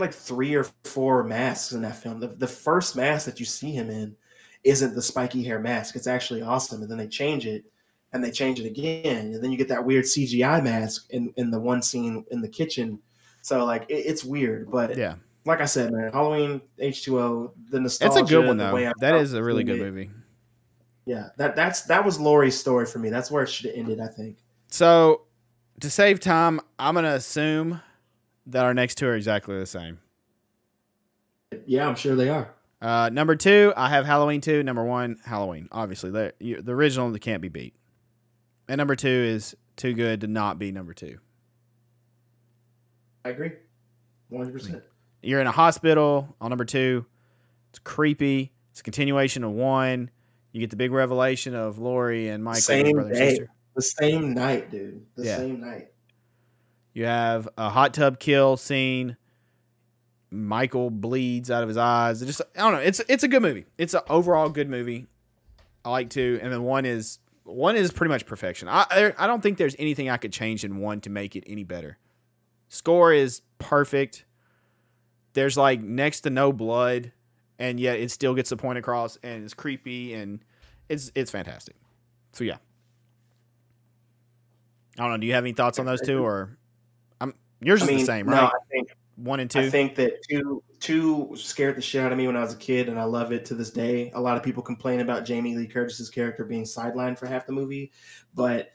like 3 or 4 masks in that film. The first mask that you see him in isn't the spiky hair mask. It's actually awesome. And then they change it, and they change it again. And then you get that weird CGI mask in the one scene in the kitchen. So like it's weird, but yeah, like I said, man, Halloween H2O, the nostalgia. It's a good one though. That is a really good movie. Yeah, that was Laurie's story for me. That's where it should have ended, I think. So to save time, I'm gonna assume that our next 2 are exactly the same. Yeah, I'm sure they are. Number 2, I have Halloween 2. Number 1, Halloween. Obviously, the original that can't be beat. And number 2 is too good to not be number 2. I agree, 100%. You're in a hospital on number 2. It's creepy. It's a continuation of 1. You get the big revelation of Laurie and Michael, same brother and day, sister. the same night, dude. Same night. You have a hot tub kill scene. Michael bleeds out of his eyes. I don't know. It's a good movie. It's an overall good movie. I like 2, and then 1 is pretty much perfection. I don't think there's anything I could change in 1 to make it any better. Score is perfect. There's like next to no blood, and yet it still gets the point across, and it's creepy, and it's fantastic. So yeah. I don't know. Do you have any thoughts on those 2, or yours is the same, right? No, I think 1 and 2. I think that two scared the shit out of me when I was a kid, and I love it to this day. A lot of people complain about Jamie Lee Curtis's character being sidelined for half the movie, but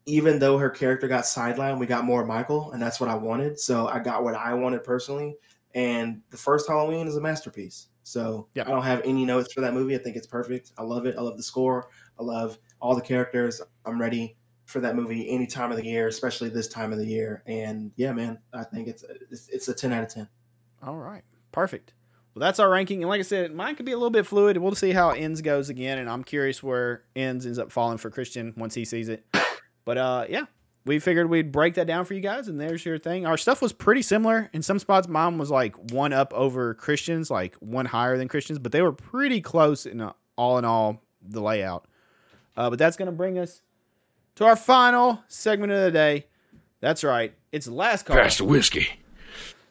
even though her character got sidelined, we got more Michael, and that's what I wanted. So I got what I wanted personally, and the first Halloween is a masterpiece. So I don't have any notes for that movie. I think it's perfect. I love it. I love the score. I love all the characters. I'm ready for that movie any time of the year, especially this time of the year. And yeah, man, I think it's a 10 out of 10. All right. Perfect. Well, that's our ranking. And like I said, mine could be a little bit fluid. We'll see how Ends goes again. And I'm curious where ends up falling for Christian once he sees it. But yeah, we figured we'd break that down for you guys. And there's your thing. Our stuff was pretty similar. In some spots, mine was like 1 up over Christian's, like 1 higher than Christian's. But they were pretty close in all, the layout. But that's going to bring us to our final segment of the day. That's right. It's Last Call. Pass the whiskey.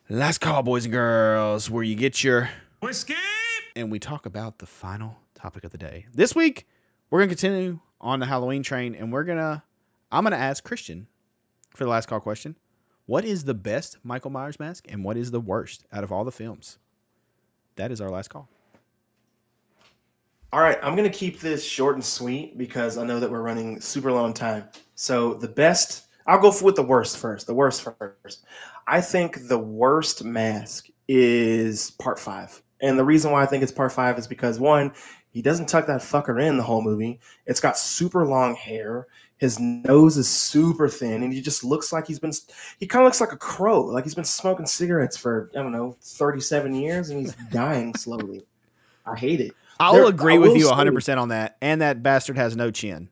Last Call, boys and girls, where you get your whiskey and we talk about the final topic of the day. This week, we're going to continue on the Halloween train, and I'm going to ask Christian for the last call question. What is the best Michael Myers mask, and what is the worst out of all the films? That is our last call. All right, I'm going to keep this short and sweet because I know that we're running super long time. So the best, I'll go with the worst first. I think the worst mask is part 5. And the reason why I think it's part 5 is because, 1, he doesn't tuck that fucker in the whole movie. It's got super long hair. His nose is super thin, and he just looks like he kind of looks like a crow, like he's been smoking cigarettes for, I don't know, 37 years, and he's dying slowly. I hate it. I'll agree with you 100% on that. And that bastard has no chin.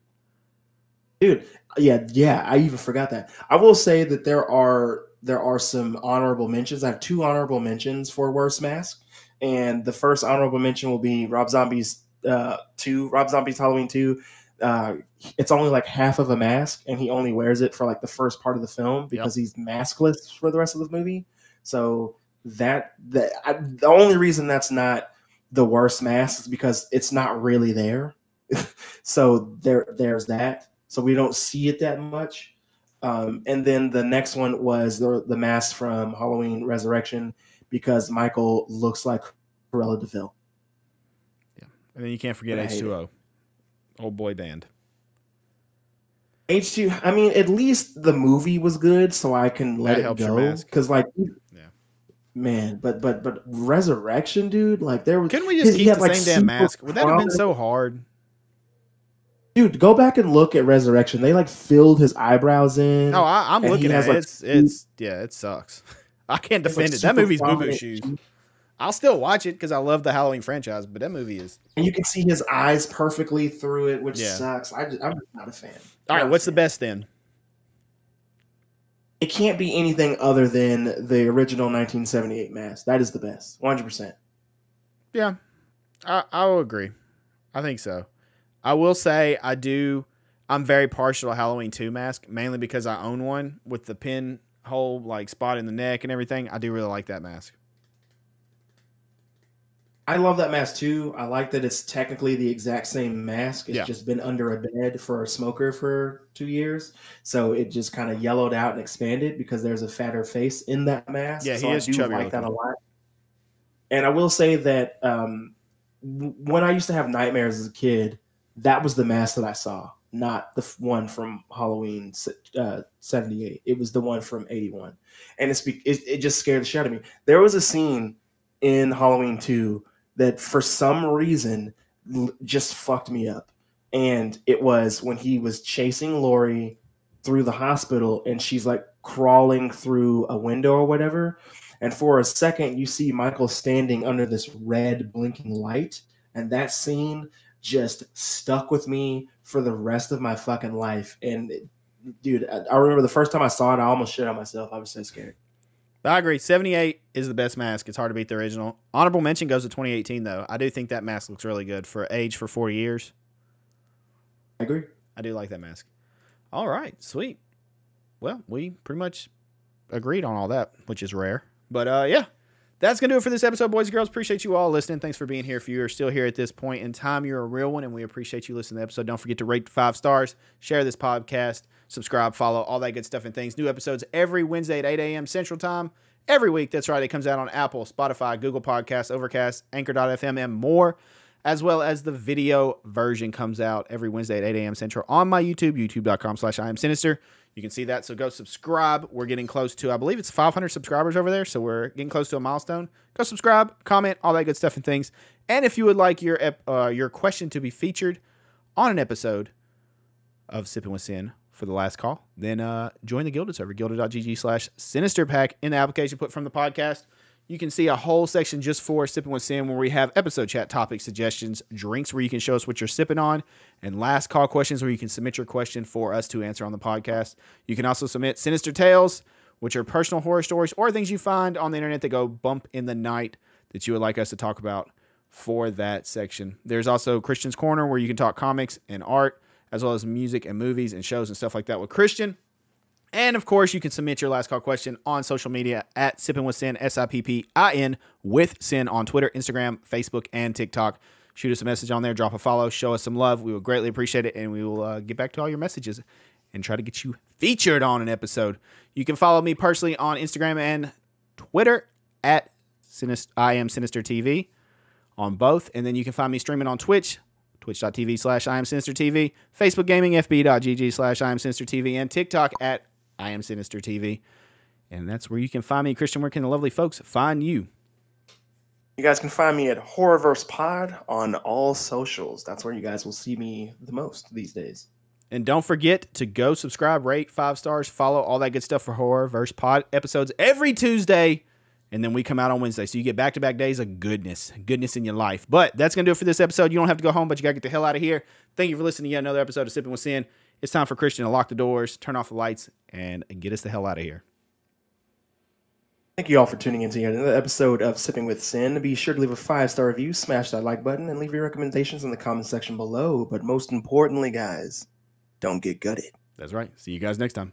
Dude, yeah, I even forgot that. I will say that there are some honorable mentions. I have 2 honorable mentions for worst mask, and the first honorable mention will be Rob Zombie's Halloween 2. It's only like half of a mask, and he only wears it for like the first part of the film because he's maskless for the rest of the movie. So the only reason that's not the worst mask is because it's not really there. So there's that. So we don't see it that much. And then the next one was the mask from Halloween Resurrection, because Michael looks like Cruella de Vil. Yeah, and then you can't forget H2O, old boy band. H2, I mean, at least the movie was good, so I can let it go. Because man, but Resurrection, dude, like there was. Couldn't we just keep the same damn mask? Would that have been so hard? Dude, go back and look at Resurrection. They like filled his eyebrows in. No, I'm looking at it. It sucks. I can't defend it. That movie's boo-boo shoes. I'll still watch it because I love the Halloween franchise, but that movie is. And you can see his eyes perfectly through it, which sucks. I'm not a fan. All right, what's the best then? It can't be anything other than the original 1978 mask. That is the best, 100%. Yeah, I will agree. I think so. I will say I'm very partial to Halloween 2 mask, mainly because I own one with the pinhole like spot in the neck and everything. I do really like that mask. I love that mask too. I like that it's technically the exact same mask. It's just been under a bed for a smoker for 2 years. So it just kind of yellowed out and expanded because there's a fatter face in that mask. Yeah, so he is chubby. I like that a lot. And I will say that when I used to have nightmares as a kid, that was the mask that I saw, not the one from Halloween 78. It was the one from 81. And it just scared the shit out of me. There was a scene in Halloween 2 that for some reason just fucked me up. And it was when he was chasing Lori through the hospital and she's like crawling through a window or whatever. And for a second, you see Michael standing under this red blinking light. And that scene just stuck with me for the rest of my fucking life. And dude, I remember the first time I saw it, I almost shit on myself. I was so scared. But I agree. 78 is the best mask. It's hard to beat the original. Honorable mention goes to 2018, though. I do think that mask looks really good for age for 40 years. I agree. I do like that mask. All right. Sweet. Well, we pretty much agreed on all that, which is rare. But, yeah. That's going to do it for this episode, boys and girls. Appreciate you all listening. Thanks for being here. If you're still here at this point in time, you're a real one, and we appreciate you listening to the episode. Don't forget to rate 5 stars, share this podcast, subscribe, follow, all that good stuff and things. New episodes every Wednesday at 8 a.m. Central Time. Every week, that's right. It comes out on Apple, Spotify, Google Podcasts, Overcast, Anchor.fm, and more, as well as the video version comes out every Wednesday at 8 a.m. Central on my YouTube, youtube.com/IamSinister. You can see that, so go subscribe. We're getting close to, I believe it's 500 subscribers over there, so we're getting close to a milestone. Go subscribe, comment, all that good stuff and things. And if you would like your question to be featured on an episode of Sippin With Sin for the last call, then join the Gilded server, gilded.gg/Sinister pack in the application put from the podcast. You can see a whole section just for Sippin With Sin where we have episode chat, topic suggestions, drinks where you can show us what you're sipping on, and last call questions where you can submit your question for us to answer on the podcast. You can also submit Sinister Tales, which are personal horror stories or things you find on the internet that go bump in the night that you would like us to talk about for that section. There's also Christian's Corner where you can talk comics and art, as well as music and movies and shows and stuff like that with Christian. And, of course, you can submit your last call question on social media at Sippin With Sin, SIPPIN with Sin on Twitter, Instagram, Facebook, and TikTok. Shoot us a message on there, drop a follow, show us some love. We will greatly appreciate it, and we will get back to all your messages and try to get you featured on an episode. You can follow me personally on Instagram and Twitter at IamSinister TV on both. And then you can find me streaming on Twitch, twitch.tv/IamSinisterTV, Facebook Gaming, fb.gg/IamSinisterTV, and TikTok at IamSinisterTV. And that's where you can find me. Christian, where can the lovely folks find you? You guys can find me at Horrorverse Pod on all socials. That's where you guys will see me the most these days. And don't forget to go subscribe, rate, 5 stars, follow, all that good stuff for Horrorverse pod episodes every Tuesday. And then we come out on Wednesday. So you get back-to-back days of goodness in your life. But that's going to do it for this episode. You don't have to go home, but you got to get the hell out of here. Thank you for listening to yet another episode of Sippin' With Sin. It's time for Christian to lock the doors, turn off the lights, and get us the hell out of here. Thank you all for tuning in to yet another episode of Sipping with Sin. Be sure to leave a 5-star review, smash that like button, and leave your recommendations in the comment section below. But most importantly, guys, don't get gutted. That's right. See you guys next time.